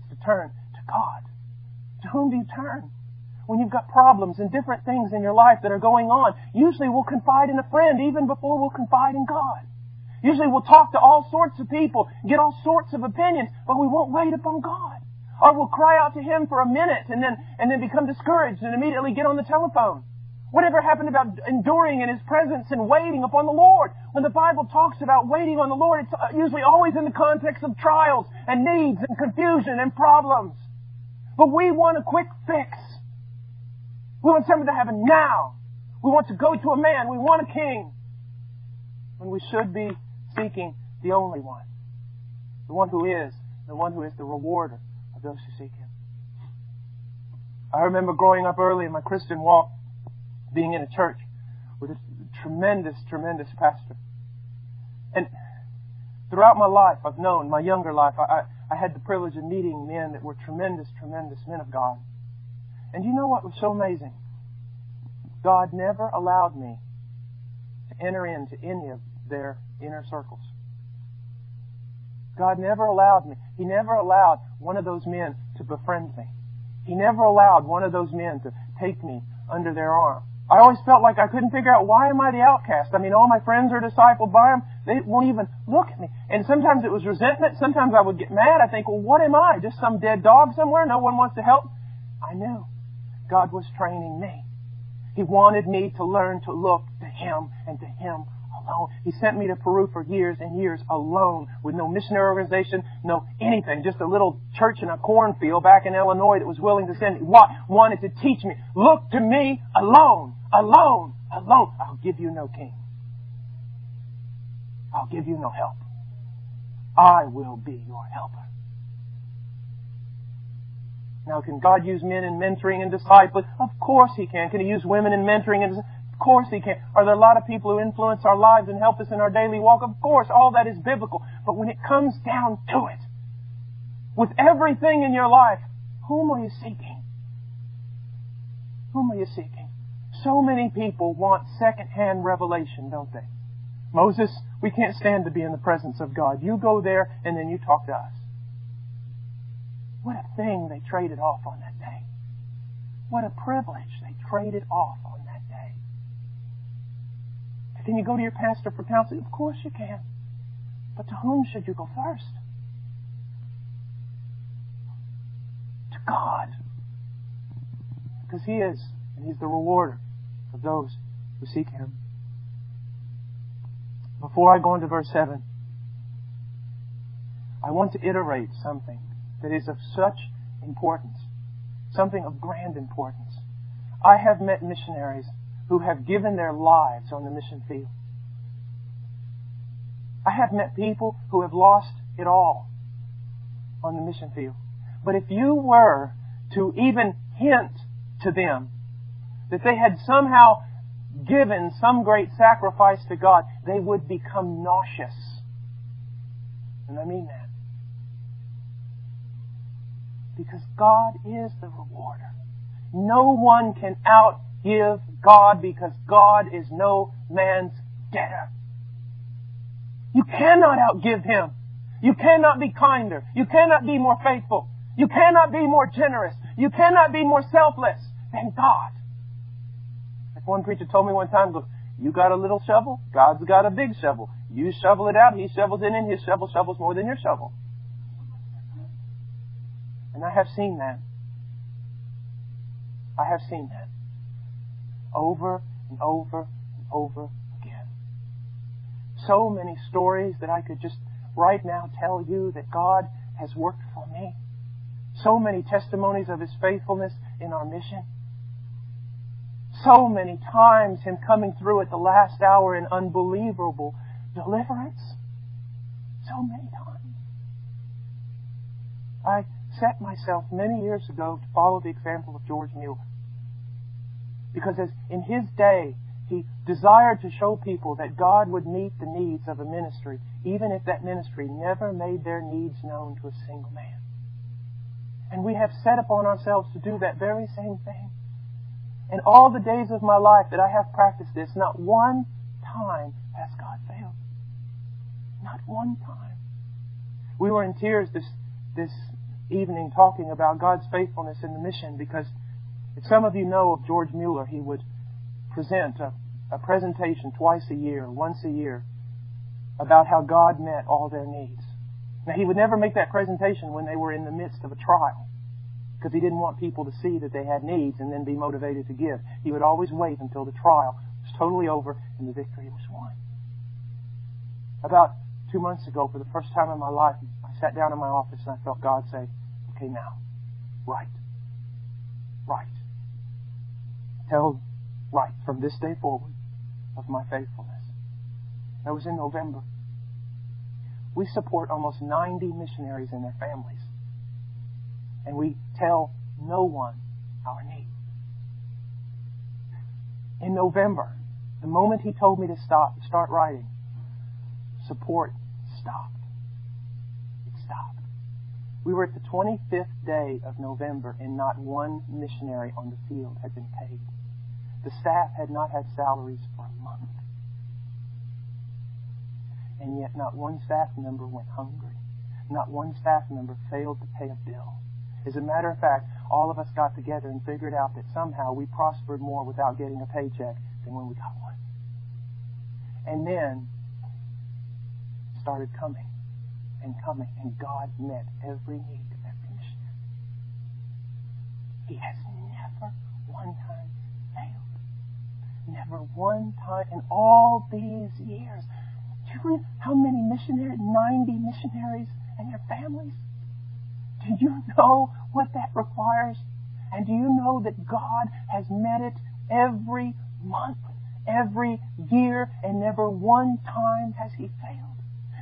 It's to turn to God. To whom do you turn? When you've got problems and different things in your life that are going on, usually we'll confide in a friend even before we'll confide in God. Usually we'll talk to all sorts of people, get all sorts of opinions, but we won't wait upon God. Or we'll cry out to Him for a minute and then become discouraged and immediately get on the telephone. Whatever happened about enduring in His presence and waiting upon the Lord? When the Bible talks about waiting on the Lord, it's usually always in the context of trials and needs and confusion and problems. But we want a quick fix. We want something to happen now. We want to go to a man. We want a king. When we should be seeking the only one. The one who is the rewarder of those who seek Him. I remember growing up early in my Christian walk, being in a church with a tremendous, tremendous pastor. And throughout my life, I've known, my younger life, I had the privilege of meeting men that were tremendous, tremendous men of God. And you know what was so amazing? God never allowed me to enter into any of their inner circles. God never allowed me. He never allowed one of those men to befriend me. He never allowed one of those men to take me under their arm. I always felt like I couldn't figure out, why am I the outcast? I mean, all my friends are discipled by Him. They won't even look at me. And sometimes it was resentment. Sometimes I would get mad. I think, well, what am I? Just some dead dog somewhere? No one wants to help? I knew God was training me. He wanted me to learn to look to Him and to Him alone. He sent me to Peru for years and years alone, with no missionary organization, no anything. Just a little church in a cornfield back in Illinois that was willing to send me. Wanted to teach me. Look to me alone. Alone. Alone. I'll give you no king. I'll give you no help. I will be your helper. Now, can God use men in mentoring and discipling? Of course He can. Can He use women in mentoring and discipling? Of course He can. Are there a lot of people who influence our lives and help us in our daily walk? Of course. All that is biblical. But when it comes down to it, with everything in your life, whom are you seeking? Whom are you seeking? So many people want second-hand revelation, don't they? Moses, we can't stand to be in the presence of God. You go there and then you talk to us. What a thing they traded off on that day. What a privilege they traded off on that day. Can you go to your pastor for counseling? Of course you can. But to whom should you go first? To God. Because He is, and He's the rewarder of those who seek Him. Before I go into verse 7, I want to iterate something that is of such importance, something of grand importance. I have met missionaries who have given their lives on the mission field. I have met people who have lost it all on the mission field. But if you were to even hint to them that they had somehow given some great sacrifice to God, they would become nauseous. And I mean that. Because God is the rewarder. No one can outgive God because God is no man's debtor. You cannot outgive Him. You cannot be kinder. You cannot be more faithful. You cannot be more generous. You cannot be more selfless than God. Like one preacher told me one time, goes, you got a little shovel, God's got a big shovel. You shovel it out, He shovels it in, His shovel shovels more than your shovel. And I have seen that. I have seen that. Over and over and over again. So many stories that I could just right now tell you that God has worked for me. So many testimonies of His faithfulness in our mission. So many times Him coming through at the last hour in unbelievable deliverance. So many times. I set myself many years ago to follow the example of George Mueller. Because as in his day, he desired to show people that God would meet the needs of a ministry, even if that ministry never made their needs known to a single man. And we have set upon ourselves to do that very same thing. In all the days of my life that I have practiced this, not one time has God failed. Not one time. We were in tears this evening talking about God's faithfulness in the mission, because if some of you know of George Mueller, he would present a presentation twice a year, once a year, about how God met all their needs. Now, he would never make that presentation when they were in the midst of a trial, because he didn't want people to see that they had needs and then be motivated to give. He would always wait until the trial was totally over and the victory was won. About 2 months ago, for the first time in my life, I sat down in my office and I felt God say, okay, now, write. Tell, write from this day forward of my faithfulness. That was in November. We support almost 90 missionaries and their families. And we tell no one our need. In November, the moment he told me to start writing, support stopped. It stopped. We were at the 25th day of November and not one missionary on the field had been paid. The staff had not had salaries for a month. And yet not one staff member went hungry. Not one staff member failed to pay a bill. As a matter of fact, all of us got together and figured out that somehow we prospered more without getting a paycheck than when we got one. And then started coming, and God met every need of every missionary. He has never one time failed. Never one time in all these years. Do you know how many missionaries? 90 missionaries and their families? Do you know what that requires? And do you know that God has met it every month, every year, and never one time has He failed?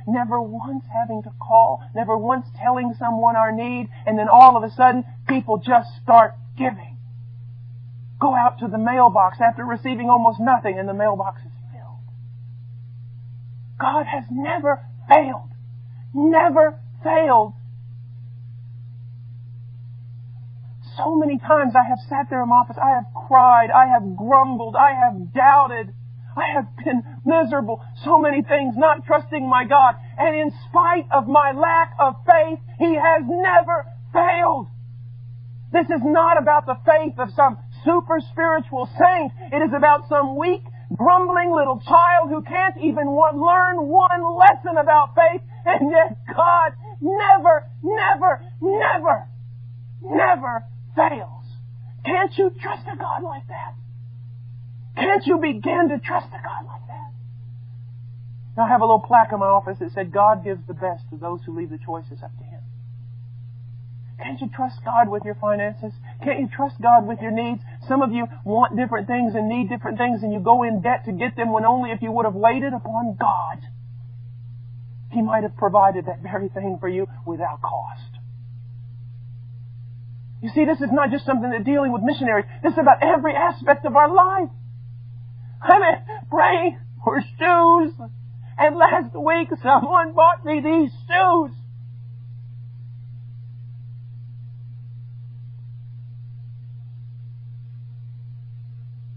Never once having to call, never once telling someone our need, and then all of a sudden, people just start giving. Go out to the mailbox after receiving almost nothing, and the mailbox is filled. God has never failed. Never failed. So many times I have sat there in my office, I have cried, I have grumbled, I have doubted, I have been miserable, so many things, not trusting my God. And in spite of my lack of faith, He has never failed. This is not about the faith of some super spiritual saint. It is about some weak, grumbling little child who can't even learn one lesson about faith. And yet God never fails. Can't you trust a God like that? Can't you begin to trust a God like that? Now, I have a little plaque in my office that said, God gives the best to those who leave the choices up to Him. Can't you trust God with your finances? Can't you trust God with your needs? Some of you want different things and need different things, and you go in debt to get them, when only if you would have waited upon God, He might have provided that very thing for you without cost. You see, this is not just something that's dealing with missionaries. This is about every aspect of our life. I'm praying for shoes. And last week someone bought me these shoes.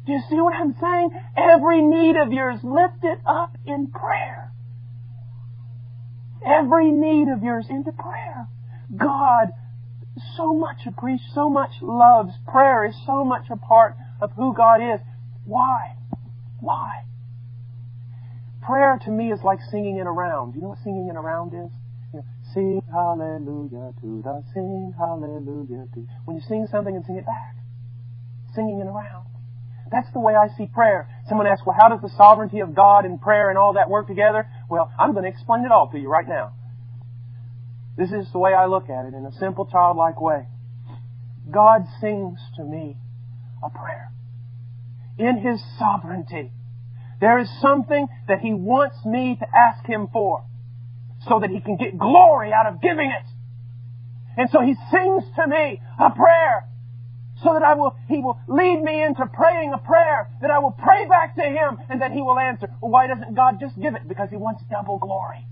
Do you see what I'm saying? Every need of yours, lift it up in prayer. Every need of yours into prayer. God so much appreciates, so much loves. Prayer is so much a part of who God is. Why? Why? Prayer to me is like singing in a round. You know what singing in a round is? You know, sing hallelujah to the sing hallelujah to. When you sing something and sing it back. Singing in a round. That's the way I see prayer. Someone asks, well, how does the sovereignty of God and prayer and all that work together? Well, I'm going to explain it all to you right now. This is the way I look at it in a simple, childlike way. God sings to me a prayer. In His sovereignty, there is something that He wants me to ask Him for so that He can get glory out of giving it. And so He sings to me a prayer so that He will lead me into praying a prayer that I will pray back to Him and that He will answer. Well, why doesn't God just give it? Because He wants double glory.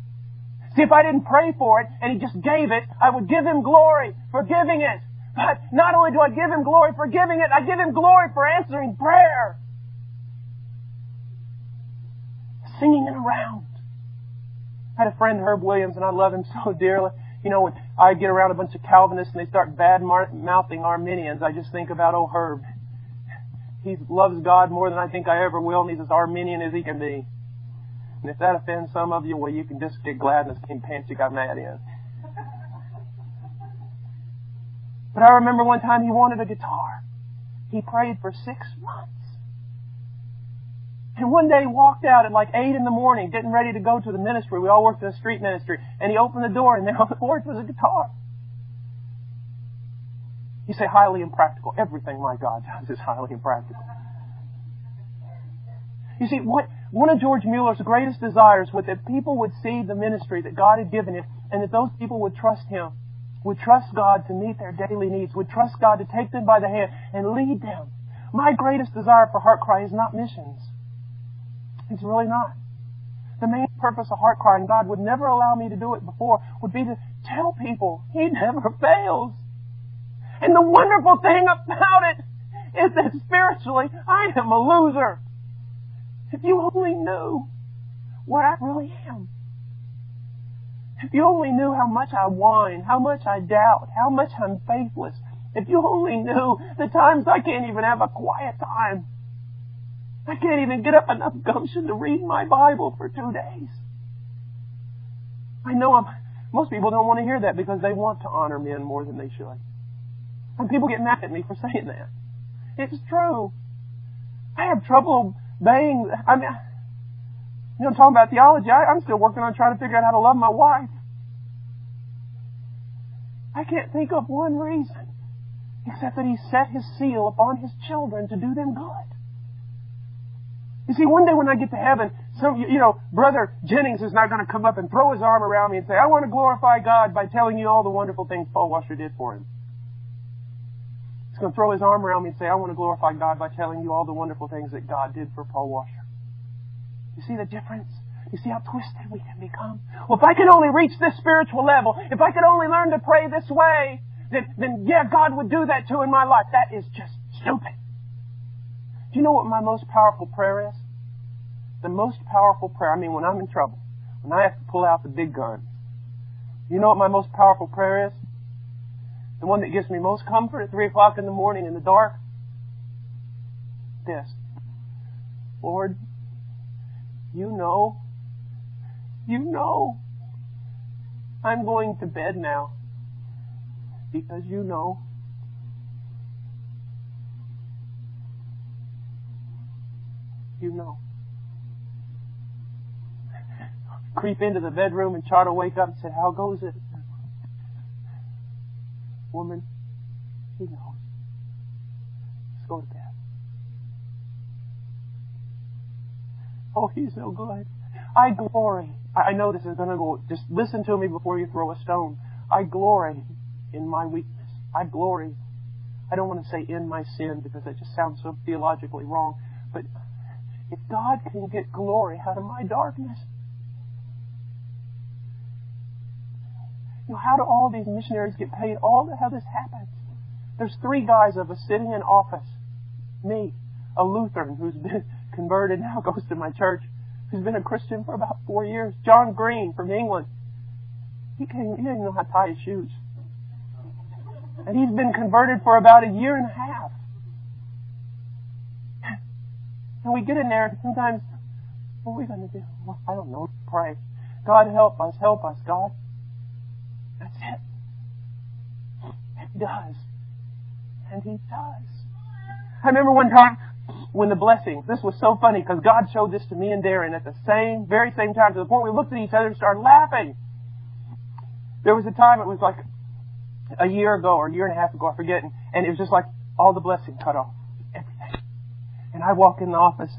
See, if I didn't pray for it and He just gave it, I would give Him glory for giving it. But not only do I give Him glory for giving it, I give Him glory for answering prayer. Singing it around. I had a friend, Herb Williams, and I love him so dearly. You know, when I get around a bunch of Calvinists and they start bad-mouthing Arminians, I just think about, oh, Herb. He loves God more than I think I ever will, and he's as Arminian as he can be. And if that offends some of you, well, you can just get glad in the same pants you got mad in. But I remember one time he wanted a guitar. He prayed for 6 months. And one day he walked out at like 8 in the morning, getting ready to go to the ministry. We all worked in a street ministry. And he opened the door, and there on the porch was a guitar. You say highly impractical. Everything my God does is highly impractical. You see, one of George Mueller's greatest desires was that people would see the ministry that God had given him, and that those people would trust him, would trust God to meet their daily needs, would trust God to take them by the hand and lead them. My greatest desire for Heart Cry is not missions. It's really not. The main purpose of Heart Cry, and God would never allow me to do it before, would be to tell people He never fails. And the wonderful thing about it is that spiritually, I am a loser. If you only knew what I really am. If you only knew how much I whine, how much I doubt, how much I'm faithless. If you only knew the times I can't even have a quiet time. I can't even get up enough gumption to read my Bible for 2 days. I know most people don't want to hear that because they want to honor men more than they should. And people get mad at me for saying that. It's true. I have trouble obeying. I'm talking about theology. I'm still working on trying to figure out how to love my wife. I can't think of one reason except that He set His seal upon His children to do them good. You see, one day when I get to heaven, Brother Jennings is not going to come up and throw his arm around me and say, I want to glorify God by telling you all the wonderful things Paul Washer did for him. He's going to throw his arm around me and say, I want to glorify God by telling you all the wonderful things that God did for Paul Washer. You see the difference? You see how twisted we can become? Well, if I could only reach this spiritual level, if I could only learn to pray this way, then yeah, God would do that too in my life. That is just stupid. Do you know what my most powerful prayer is? The most powerful prayer, when I'm in trouble, when I have to pull out the big guns. You know what my most powerful prayer is? The one that gives me most comfort at 3 o'clock in the morning in the dark? This. Lord, you know, I'm going to bed now because you know. You know. Creep into the bedroom and try to wake up and say, how goes it? Woman, He knows. Let's go to bed. Oh, He's so good. I glory. I know this is going to go. Just listen to me before you throw a stone. I glory in my weakness. I glory. I don't want to say in my sin because that just sounds so theologically wrong. But if God can get glory out of my darkness, how do all these missionaries get paid? How this happens? There's 3 guys of us sitting in office. Me, a Lutheran who's been converted, now goes to my church, who's been a Christian for about 4 years. John Green from England. He didn't even know how to tie his shoes. And he's been converted for about a year and a half. And we get in there, and sometimes, what are we going to do? Well, I don't know. Pray. God, help us, God. That's it. And He does. And He does. I remember one time when the blessings, this was so funny because God showed this to me and Darren at the very same time, to the point we looked at each other and started laughing. There was a time, it was like a year ago or a year and a half ago, I forget, and it was just like all the blessing cut off. Everything. And I walk in the office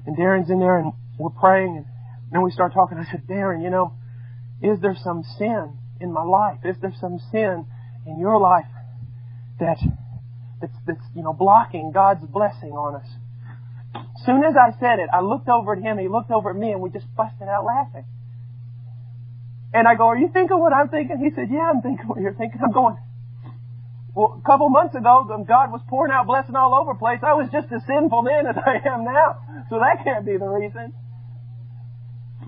and Darren's in there and we're praying and then we start talking. I said, Darren, is there some sin in my life? Is there some sin in your life that's blocking God's blessing on us? As soon as I said it, I looked over at him, he looked over at me, and we just busted out laughing. And I go, are you thinking what I'm thinking? He said, yeah, I'm thinking what you're thinking. I'm going, well, a couple months ago, God was pouring out blessing all over the place. I was just as sinful then as I am now. So that can't be the reason.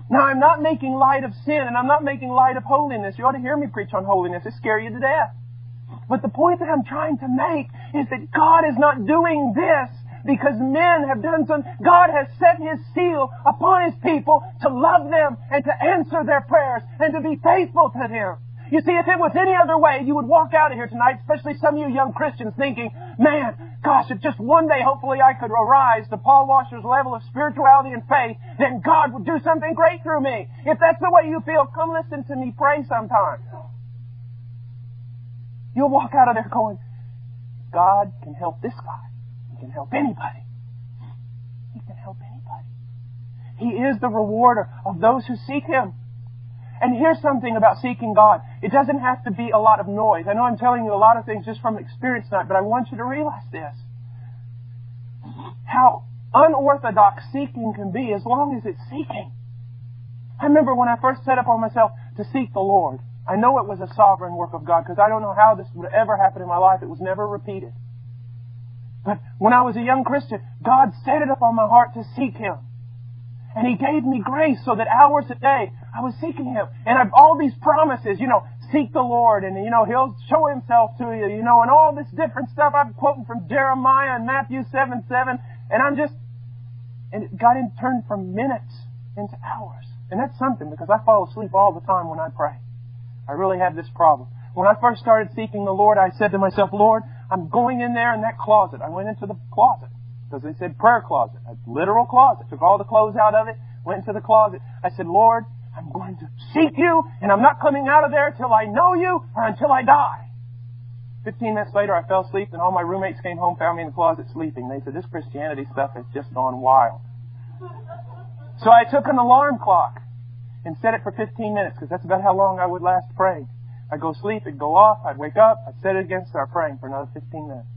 Now, I'm not making light of sin, and I'm not making light of holiness. You ought to hear me preach on holiness. It scare you to death. But the point that I'm trying to make is that God is not doing this because men have done something. God has set His seal upon His people to love them and to answer their prayers and to be faithful to them. You see, if it was any other way, you would walk out of here tonight, especially some of you young Christians, thinking, man, gosh, if just one day, hopefully I could arise to Paul Washer's level of spirituality and faith, then God would do something great through me. If that's the way you feel, come listen to me pray sometime. You'll walk out of there going, God can help this guy. He can help anybody. He can help anybody. He is the rewarder of those who seek Him. And here's something about seeking God. It doesn't have to be a lot of noise. I know I'm telling you a lot of things just from experience tonight, but I want you to realize this. How unorthodox seeking can be as long as it's seeking. I remember when I first set upon myself to seek the Lord. I know it was a sovereign work of God because I don't know how this would ever happen in my life. It was never repeated. But when I was a young Christian, God set it upon my heart to seek Him. And He gave me grace so that hours a day I was seeking Him. And I've all these promises, seek the Lord and, He'll show Himself to you, and all this different stuff. I'm quoting from Jeremiah and Matthew 7:7. And God turned from minutes into hours. And that's something because I fall asleep all the time when I pray. I really have this problem. When I first started seeking the Lord, I said to myself, Lord, I'm going in there in that closet. I went into the closet because they said prayer closet, a literal closet. Took all the clothes out of it, went into the closet. I said, Lord, I'm going to seek You, and I'm not coming out of there till I know You or until I die. 15 minutes later, I fell asleep, and all my roommates came home, found me in the closet sleeping. They said, this Christianity stuff has just gone wild. So I took an alarm clock and set it for 15 minutes, because that's about how long I would last praying. I'd go sleep, it'd go off, I'd wake up, I'd set it again, start praying for another 15 minutes.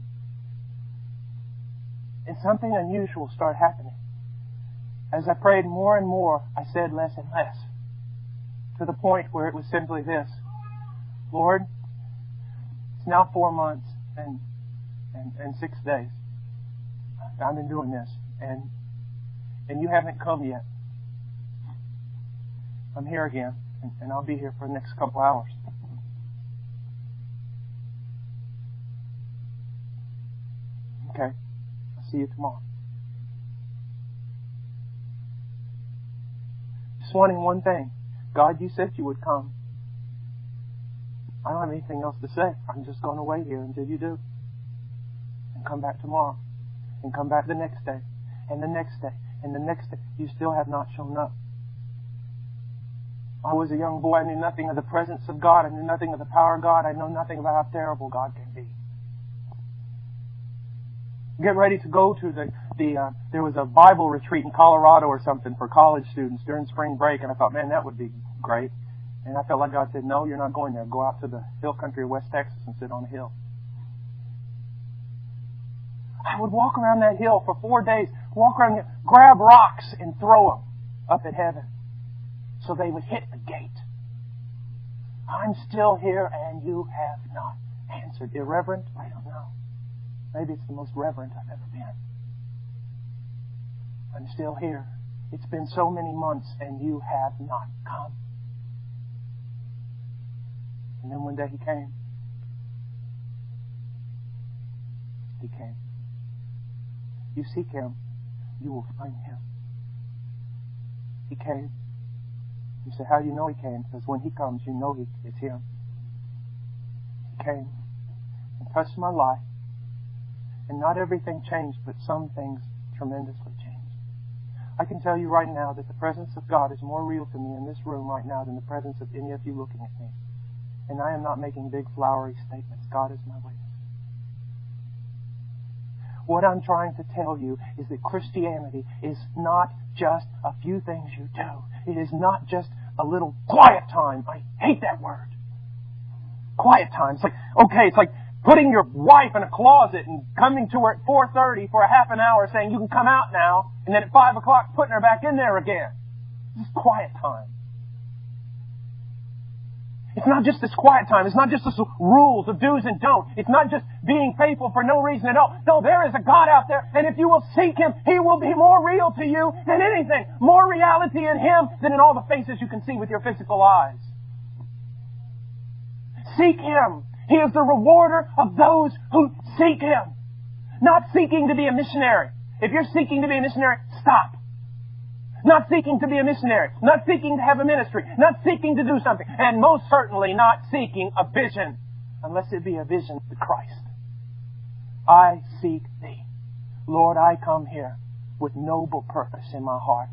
And something unusual started happening. As I prayed more and more, I said less and less. To the point where it was simply this: Lord, it's now 4 months and 6 days. I've been doing this, and You haven't come yet. I'm here again, and I'll be here for the next couple hours. Okay, I'll see you tomorrow. Just wanting one thing. God, You said You would come. I don't have anything else to say. I'm just going to wait here until You do. And come back tomorrow. And come back the next day. And the next day. And the next day. You still have not shown up. I was a young boy. I knew nothing of the presence of God. I knew nothing of the power of God. I know nothing about how terrible God can be. Get ready to go to there was a Bible retreat in Colorado or something for college students during spring break, and I thought, man, that would be great. And I felt like God said, no, you're not going there. Go out to the hill country of West Texas and sit on a hill. I would walk around that hill for 4 days, walk around, grab rocks and throw them up at heaven so they would hit the gate. I'm still here and you have not answered. Irreverent? I don't know. Maybe it's the most reverent I've ever been. I'm still here. It's been so many months and you have not come. And then one day He came. He came. You seek Him, you will find Him. He came. You say, how do you know He came? Because when He comes, you know it's Him. He came and touched my life. And not everything changed, but some things tremendously changed. I can tell you right now that the presence of God is more real to me in this room right now than the presence of any of you looking at me. And I am not making big flowery statements. God is my witness. What I'm trying to tell you is that Christianity is not just a few things you do. It is not just a little quiet time. I hate that word. Quiet time. It's like putting your wife in a closet and coming to her at 4:30 for a half an hour saying you can come out now, and then at 5 o'clock putting her back in there again. This is quiet time. It's not just this quiet time. It's not just this rules of do's and don'ts. It's not just being faithful for no reason at all. No, there is a God out there, and if you will seek Him, He will be more real to you than anything. More reality in Him than in all the faces you can see with your physical eyes. Seek Him. He is the rewarder of those who seek Him. Not seeking to be a missionary. If you're seeking to be a missionary, stop. Not seeking to be a missionary. Not seeking to have a ministry. Not seeking to do something. And most certainly not seeking a vision. Unless it be a vision of Christ. I seek Thee. Lord, I come here with noble purpose in my heart.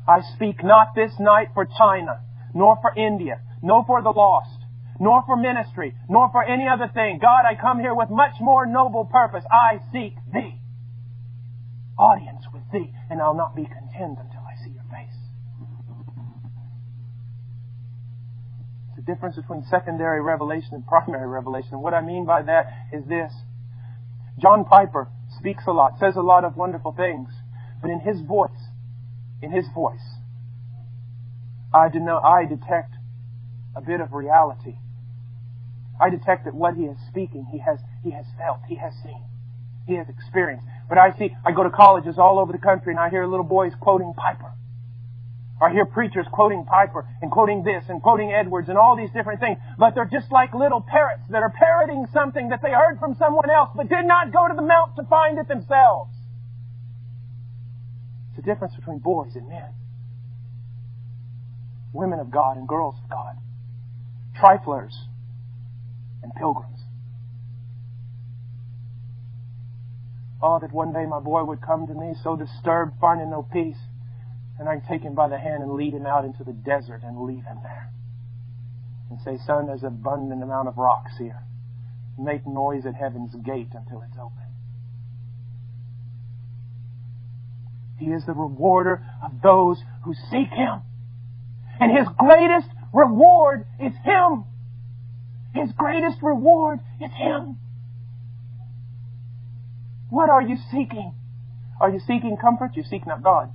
I speak not this night for China, nor for India, nor for the lost, nor for ministry, nor for any other thing. God, I come here with much more noble purpose. I seek Thee. Audience with Thee, and I'll not be content until I see Your face. It's the difference between secondary revelation and primary revelation. What I mean by that is this. John Piper speaks a lot, says a lot of wonderful things, but in his voice, I detect a bit of reality. I detect that what he is speaking, he has felt, he has seen, he has experienced. But I go to colleges all over the country and I hear little boys quoting Piper. Or I hear preachers quoting Piper and quoting this and quoting Edwards and all these different things. But they're just like little parrots that are parroting something that they heard from someone else but did not go to the mount to find it themselves. It's the difference between boys and men. Women of God and girls of God. Triflers and pilgrims. Oh, that one day my boy would come to me so disturbed, finding no peace, and I'd take him by the hand and lead him out into the desert and leave him there. And say, son, there's an abundant amount of rocks here. Make noise at heaven's gate until it's open. He is the rewarder of those who seek Him. And His greatest reward is Him. His greatest reward is Him. What are you seeking? Are you seeking comfort? You seek not God.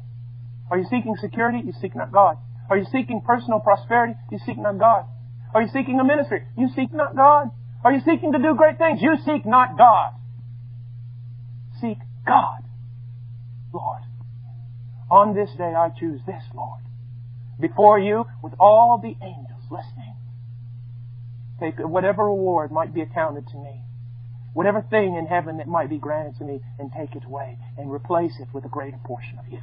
Are you seeking security? You seek not God. Are you seeking personal prosperity? You seek not God. Are you seeking a ministry? You seek not God. Are you seeking to do great things? You seek not God. Seek God, Lord. On this day I choose this, Lord. Before You, with all the angels listening. Take whatever reward might be accounted to me. Whatever thing in heaven that might be granted to me, and take it away and replace it with a greater portion of You.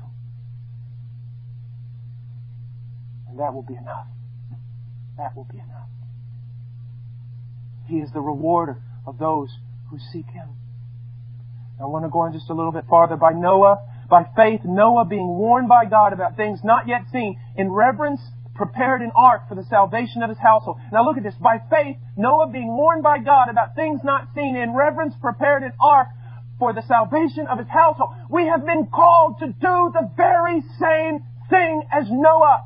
And that will be enough. That will be enough. He is the rewarder of those who seek Him. I want to go on just a little bit farther. By faith, Noah, being warned by God about things not yet seen, in reverence prepared an ark for the salvation of his household. Now look at this. By faith, Noah, being warned by God about things not seen, in reverence prepared an ark for the salvation of his household. We have been called to do the very same thing as Noah.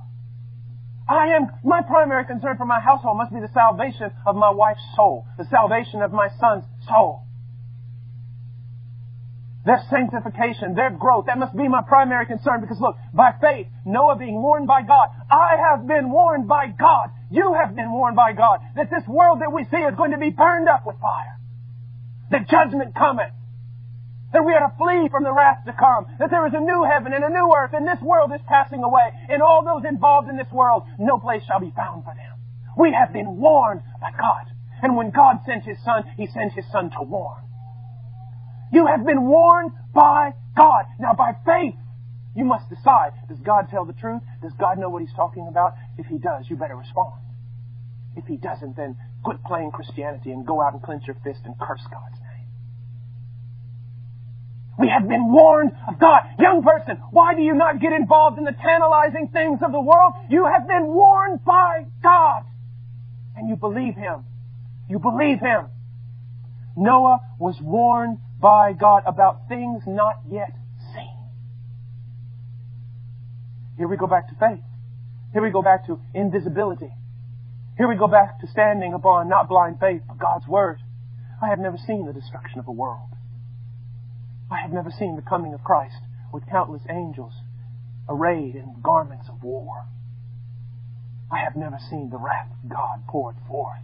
My primary concern for my household must be the salvation of my wife's soul, the salvation of my son's soul. their sanctification, their growth. That must be my primary concern because look, by faith, Noah being warned by God, I have been warned by God. You have been warned by God that this world that we see is going to be burned up with fire. That judgment cometh. That we are to flee from the wrath to come. That there is a new heaven and a new earth and this world is passing away. And all those involved in this world, no place shall be found for them. We have been warned by God. And when God sent His Son, He sent His Son to warn. You have been warned by God. Now by faith, you must decide, does God tell the truth? Does God know what He's talking about? If He does, you better respond. If He doesn't, then quit playing Christianity and go out and clench your fist and curse God's name. We have been warned of God. Young person, why do you not get involved in the tantalizing things of the world? You have been warned by God. And you believe Him. You believe Him. Noah was warned by God about things not yet seen. Here we go back to faith. Here we go back to invisibility. Here we go back to standing upon not blind faith, but God's Word. I have never seen the destruction of a world. I have never seen the coming of Christ with countless angels arrayed in garments of war. I have never seen the wrath of God poured forth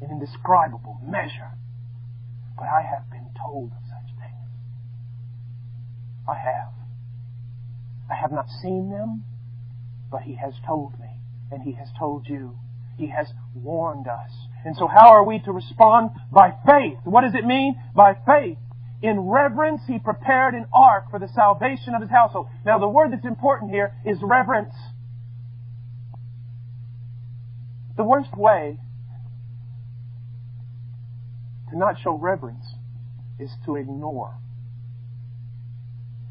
in indescribable measure. But I have been told of such things. I have. I have not seen them, but He has told me, and He has told you. He has warned us. And so how are we to respond? By faith. What does it mean? By faith. In reverence, He prepared an ark for the salvation of His household. Now, the word that's important here is reverence. The worst way to not show reverence is to ignore.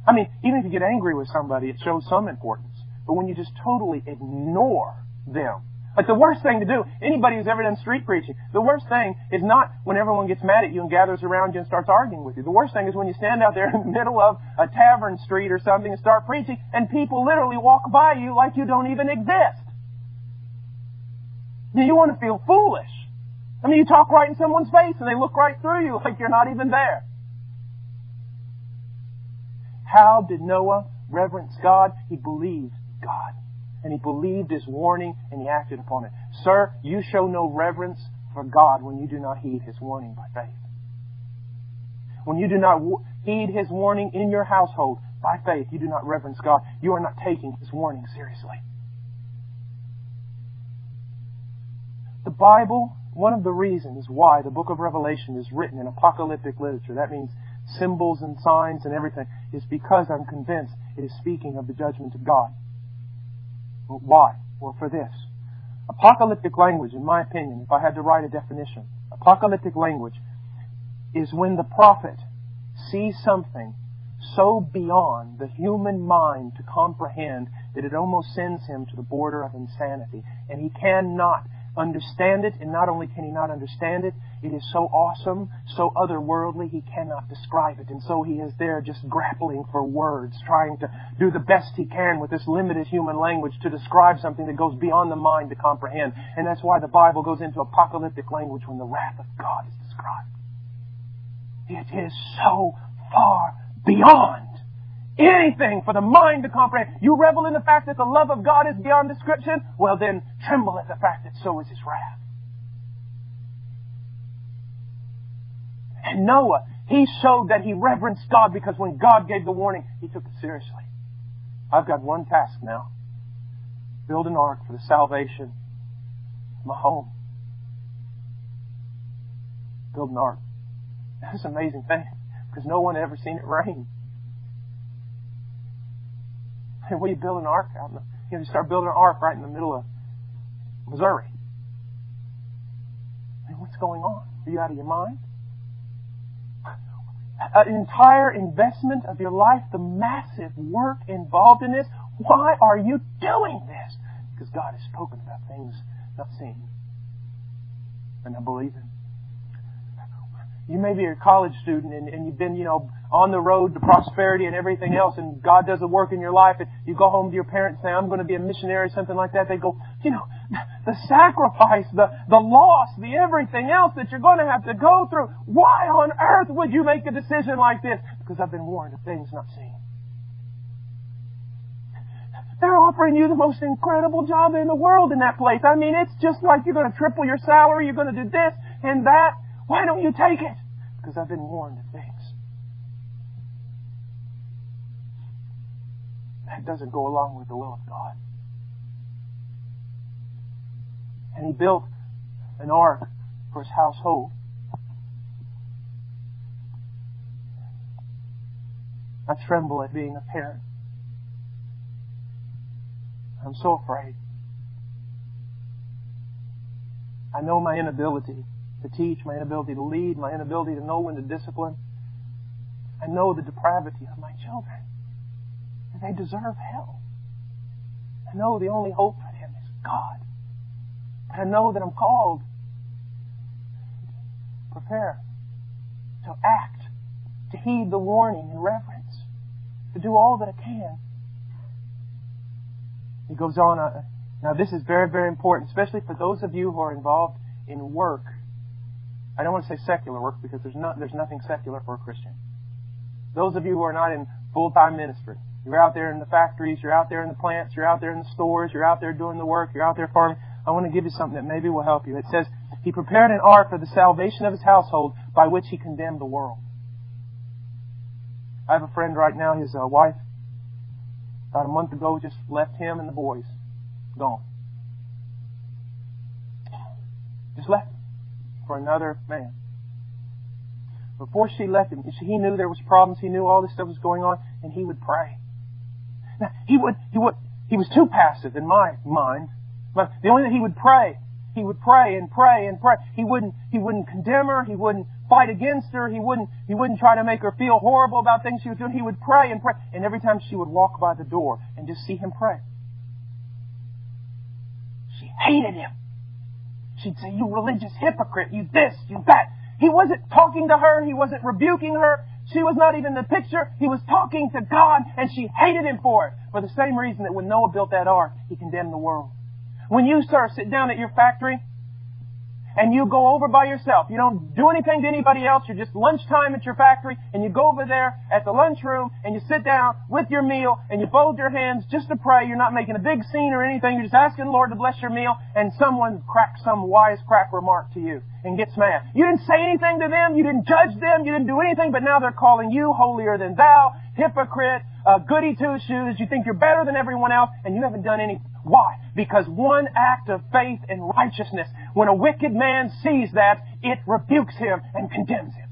I mean, even if you get angry with somebody, it shows some importance. But when you just totally ignore them, like the worst thing to do, anybody who's ever done street preaching, the worst thing is not when everyone gets mad at you and gathers around you and starts arguing with you. The worst thing is when you stand out there in the middle of a tavern street or something and start preaching and people literally walk by you like you don't even exist. You want to feel foolish. I mean, you talk right in someone's face and they look right through you like you're not even there. How did Noah reverence God? He believed God. And he believed His warning and he acted upon it. Sir, you show no reverence for God when you do not heed His warning by faith. When you do not heed His warning in your household by faith, you do not reverence God. You are not taking His warning seriously. The Bible, one of the reasons why the book of Revelation is written in apocalyptic literature, that means symbols and signs and everything, is because I'm convinced it is speaking of the judgment of God. Well, why? Well, for this. Apocalyptic language, in my opinion, if I had to write a definition, apocalyptic language is when the prophet sees something so beyond the human mind to comprehend that it almost sends him to the border of insanity. And he cannot understand it, and not only can he not understand it, it is so awesome, so otherworldly, he cannot describe it. And so he is there just grappling for words, trying to do the best he can with this limited human language to describe something that goes beyond the mind to comprehend. And that's why the Bible goes into apocalyptic language when the wrath of God is described. It is so far beyond anything for the mind to comprehend. You revel in the fact that the love of God is beyond description? Well, then tremble at the fact that so is His wrath. And Noah, he showed that he reverenced God because when God gave the warning, he took it seriously. I've got one task now. Build an ark for the salvation of my home. Build an ark. That's an amazing thing because no one had ever seen it rain. Hey, well, you build an ark out in the, you start building an ark right in the middle of Missouri. Hey, what's going on? Are you out of your mind? An entire investment of your life, the massive work involved in this. Why are you doing this? Because God has spoken about things not seen and not believing. You may be a college student and you've been, on the road to prosperity and everything else, and God does a work in your life, and you go home to your parents and say, I'm going to be a missionary, something like that. They go, the sacrifice, the loss, the everything else that you're going to have to go through. Why on earth would you make a decision like this? Because I've been warned of things not seen. They're offering you the most incredible job in the world in that place. I mean, it's just like you're going to triple your salary, you're going to do this and that. Why don't you take it? Because I've been warned of things. That doesn't go along with the will of God. And He built an ark for His household. I tremble at being a parent. I'm so afraid. I know my inability to teach, my inability to lead, my inability to know when to discipline. I know the depravity of my children. And they deserve hell. I know the only hope for them is God. But I know that I'm called to prepare, to act, to heed the warning in reverence, to do all that I can. He goes on, now this is very, very important, especially for those of you who are involved in work. I don't want to say secular work because there's nothing secular for a Christian. Those of you who are not in full-time ministry, you're out there in the factories, you're out there in the plants, you're out there in the stores, you're out there doing the work, you're out there farming. I want to give you something that maybe will help you. It says, He prepared an ark for the salvation of His household by which He condemned the world. I have a friend right now, his wife, about a month ago, just left him and the boys. Gone. Just left him for another man. Before she left him, he knew there was problems. He knew all this stuff was going on, and he would pray. Now, he was too passive in my mind. But the only thing he would pray and pray and pray. He wouldn't condemn her. He wouldn't fight against her. He wouldn't try to make her feel horrible about things she was doing. He would pray and pray. And every time she would walk by the door and just see him pray, she hated him. She'd say, "You religious hypocrite, you this, you that." He wasn't talking to her. He wasn't rebuking her. She was not even in the picture. He was talking to God, and she hated him for it. For the same reason that when Noah built that ark, he condemned the world. When you, sir, sit down at your factory and you go over by yourself, you don't do anything to anybody else, you're just lunchtime at your factory, and you go over there at the lunchroom and you sit down with your meal and you fold your hands just to pray. You're not making a big scene or anything. You're just asking the Lord to bless your meal, and someone cracks some wise crack remark to you and gets mad. You didn't say anything to them. You didn't judge them. You didn't do anything, but now they're calling you holier than thou, hypocrite, goody two-shoes. You think you're better than everyone else, and you haven't done anything. Why? Because one act of faith and righteousness, when a wicked man sees that, it rebukes him and condemns him.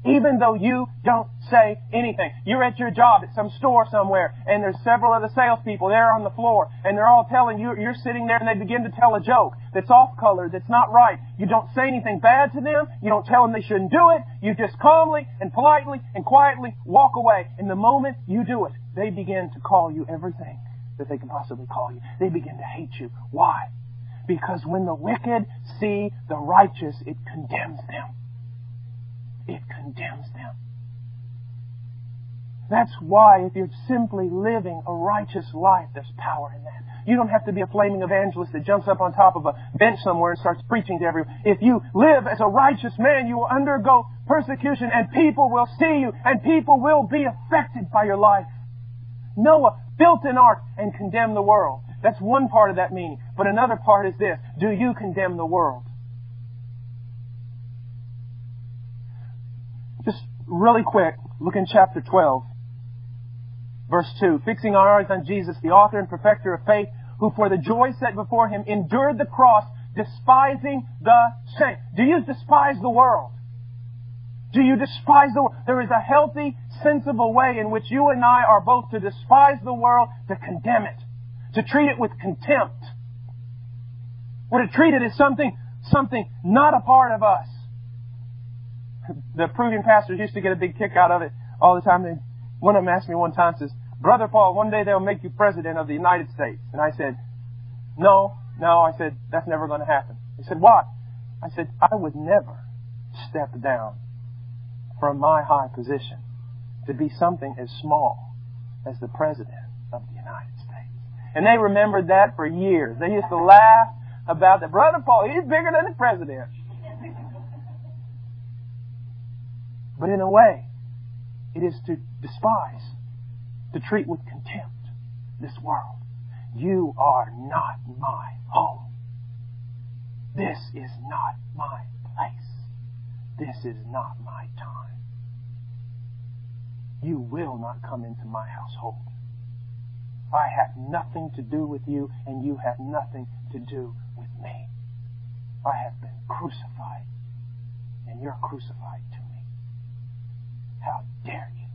Even though you don't say anything. You're at your job at some store somewhere, and there's several of the salespeople there on the floor, and they're all telling you, you're sitting there, and they begin to tell a joke that's off-color, that's not right. You don't say anything bad to them. You don't tell them they shouldn't do it. You just calmly and politely and quietly walk away. And the moment you do it, they begin to call you everything that they can possibly call you. They begin to hate you. Why? Because when the wicked see the righteous, it condemns them. It condemns them. That's why if you're simply living a righteous life, there's power in that. You don't have to be a flaming evangelist that jumps up on top of a bench somewhere and starts preaching to everyone. If you live as a righteous man, you will undergo persecution, and people will see you, and people will be affected by your life. Noah built an ark and condemned the world. That's one part of that meaning. But another part is this: do you condemn the world? Just really quick, look in chapter 12, verse 2. Fixing our eyes on Jesus, the author and perfecter of faith, who for the joy set before Him endured the cross, despising the shame. Do you despise the world? Do you despise the world? There is a healthy, sensible way in which you and I are both to despise the world, to condemn it, to treat it with contempt, or to treat it as something not a part of us. The Peruvian pastors used to get a big kick out of it all the time. One of them asked me one time, says, "Brother Paul, one day they'll make you president of the United States." And I said, No. I said, "That's never going to happen." He said, "Why?" I said, "I would never step down from my high position to be something as small as the President of the United States." And they remembered that for years. They used to laugh about that. Brother Paul, he's bigger than the president. But in a way, it is to despise, to treat with contempt this world. You are not my home. This is not my place. This is not my time. You will not come into my household. I have nothing to do with you, and you have nothing to do with me. I have been crucified, and you're crucified to me. How dare you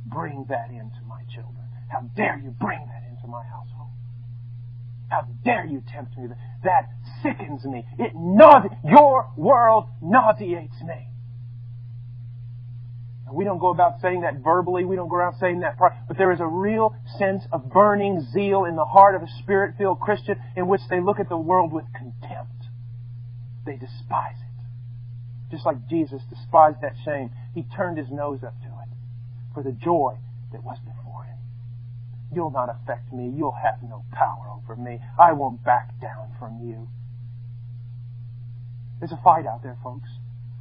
bring that into my children? How dare you bring that into my household? How dare you tempt me? That sickens me. Your world nauseates me. And we don't go about saying that verbally. We don't go around saying that. But there is a real sense of burning zeal in the heart of a Spirit-filled Christian in which they look at the world with contempt. They despise it. Just like Jesus despised that shame, He turned His nose up to it for the joy that was before Him. You'll not affect me. You'll have no power over me. I won't back down from you. There's a fight out there, folks.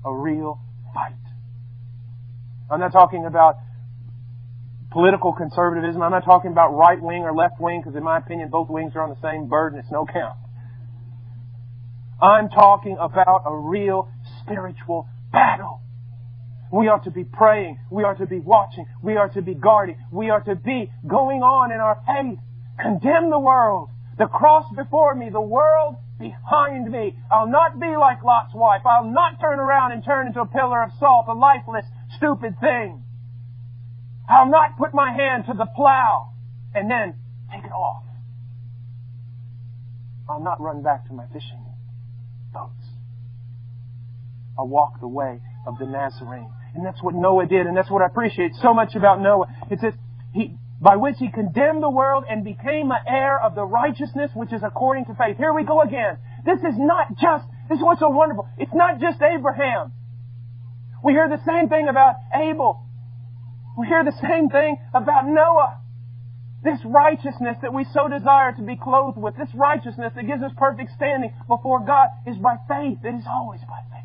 A real fight. I'm not talking about political conservatism. I'm not talking about right wing or left wing, because in my opinion, both wings are on the same bird and it's no count. I'm talking about a real spiritual battle. We are to be praying. We are to be watching. We are to be guarding. We are to be going on in our faith. Condemn the world. The cross before me, the world behind me. I'll not be like Lot's wife. I'll not turn around and turn into a pillar of salt, a lifeless, stupid thing. I'll not put my hand to the plow and then take it off. I'll not run back to my fishing boats. I'll walk the way of the Nazarene. And that's what Noah did, and that's what I appreciate so much about Noah. It says, by which he condemned the world and became an heir of the righteousness which is according to faith. Here we go again. This is what's so wonderful. It's not just Abraham. We hear the same thing about Abel. We hear the same thing about Noah. This righteousness that we so desire to be clothed with, this righteousness that gives us perfect standing before God, is by faith. It is always by faith.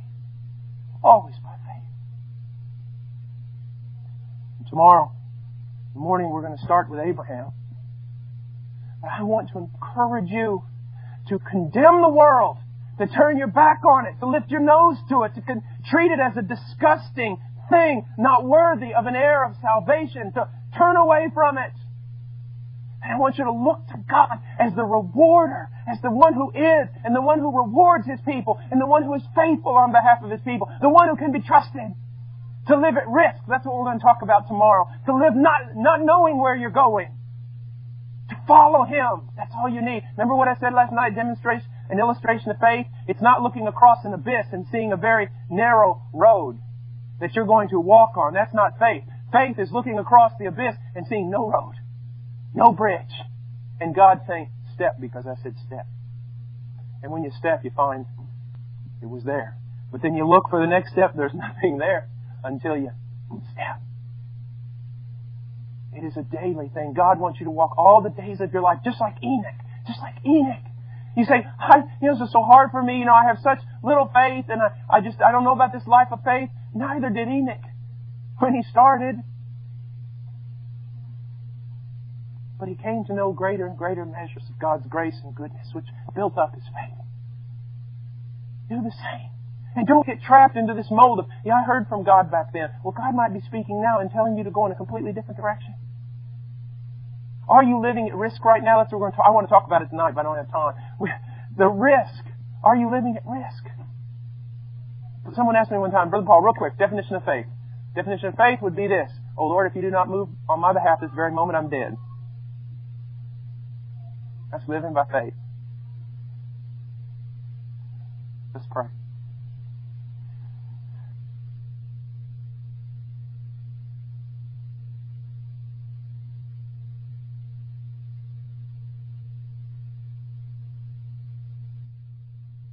Always by faith. And tomorrow morning we're going to start with Abraham. But I want to encourage you to condemn the world, to turn your back on it, to lift your nose to it, to treat it as a disgusting thing, not worthy of an heir of salvation, to turn away from it. And I want you to look to God as the rewarder, as the one who is, and the one who rewards His people, and the one who is faithful on behalf of His people, the one who can be trusted. To live at risk. That's what we're going to talk about tomorrow. To live not knowing where you're going. To follow Him. That's all you need. Remember what I said last night? Demonstrates an illustration of faith. It's not looking across an abyss and seeing a very narrow road that you're going to walk on. That's not faith. Faith is looking across the abyss and seeing no road. No bridge. And God saying, step, because I said step. And when you step, you find it was there. But then you look for the next step, there's nothing there until you step. It is a daily thing. God wants you to walk all the days of your life, just like Enoch. Just like Enoch. You say, this is so hard for me. I have such little faith, and I don't know about this life of faith. Neither did Enoch when he started. But he came to know greater and greater measures of God's grace and goodness, which built up his faith. Do the same. And don't get trapped into this mold of, I heard from God back then. Well, God might be speaking now and telling you to go in a completely different direction. Are you living at risk right now? That's what we're going to talk. I want to talk about it tonight, but I don't have time. The risk. Are you living at risk? Someone asked me one time, Brother Paul, real quick, definition of faith. Definition of faith would be this. Oh, Lord, if you do not move on my behalf this very moment, I'm dead. That's living by faith. Let's pray.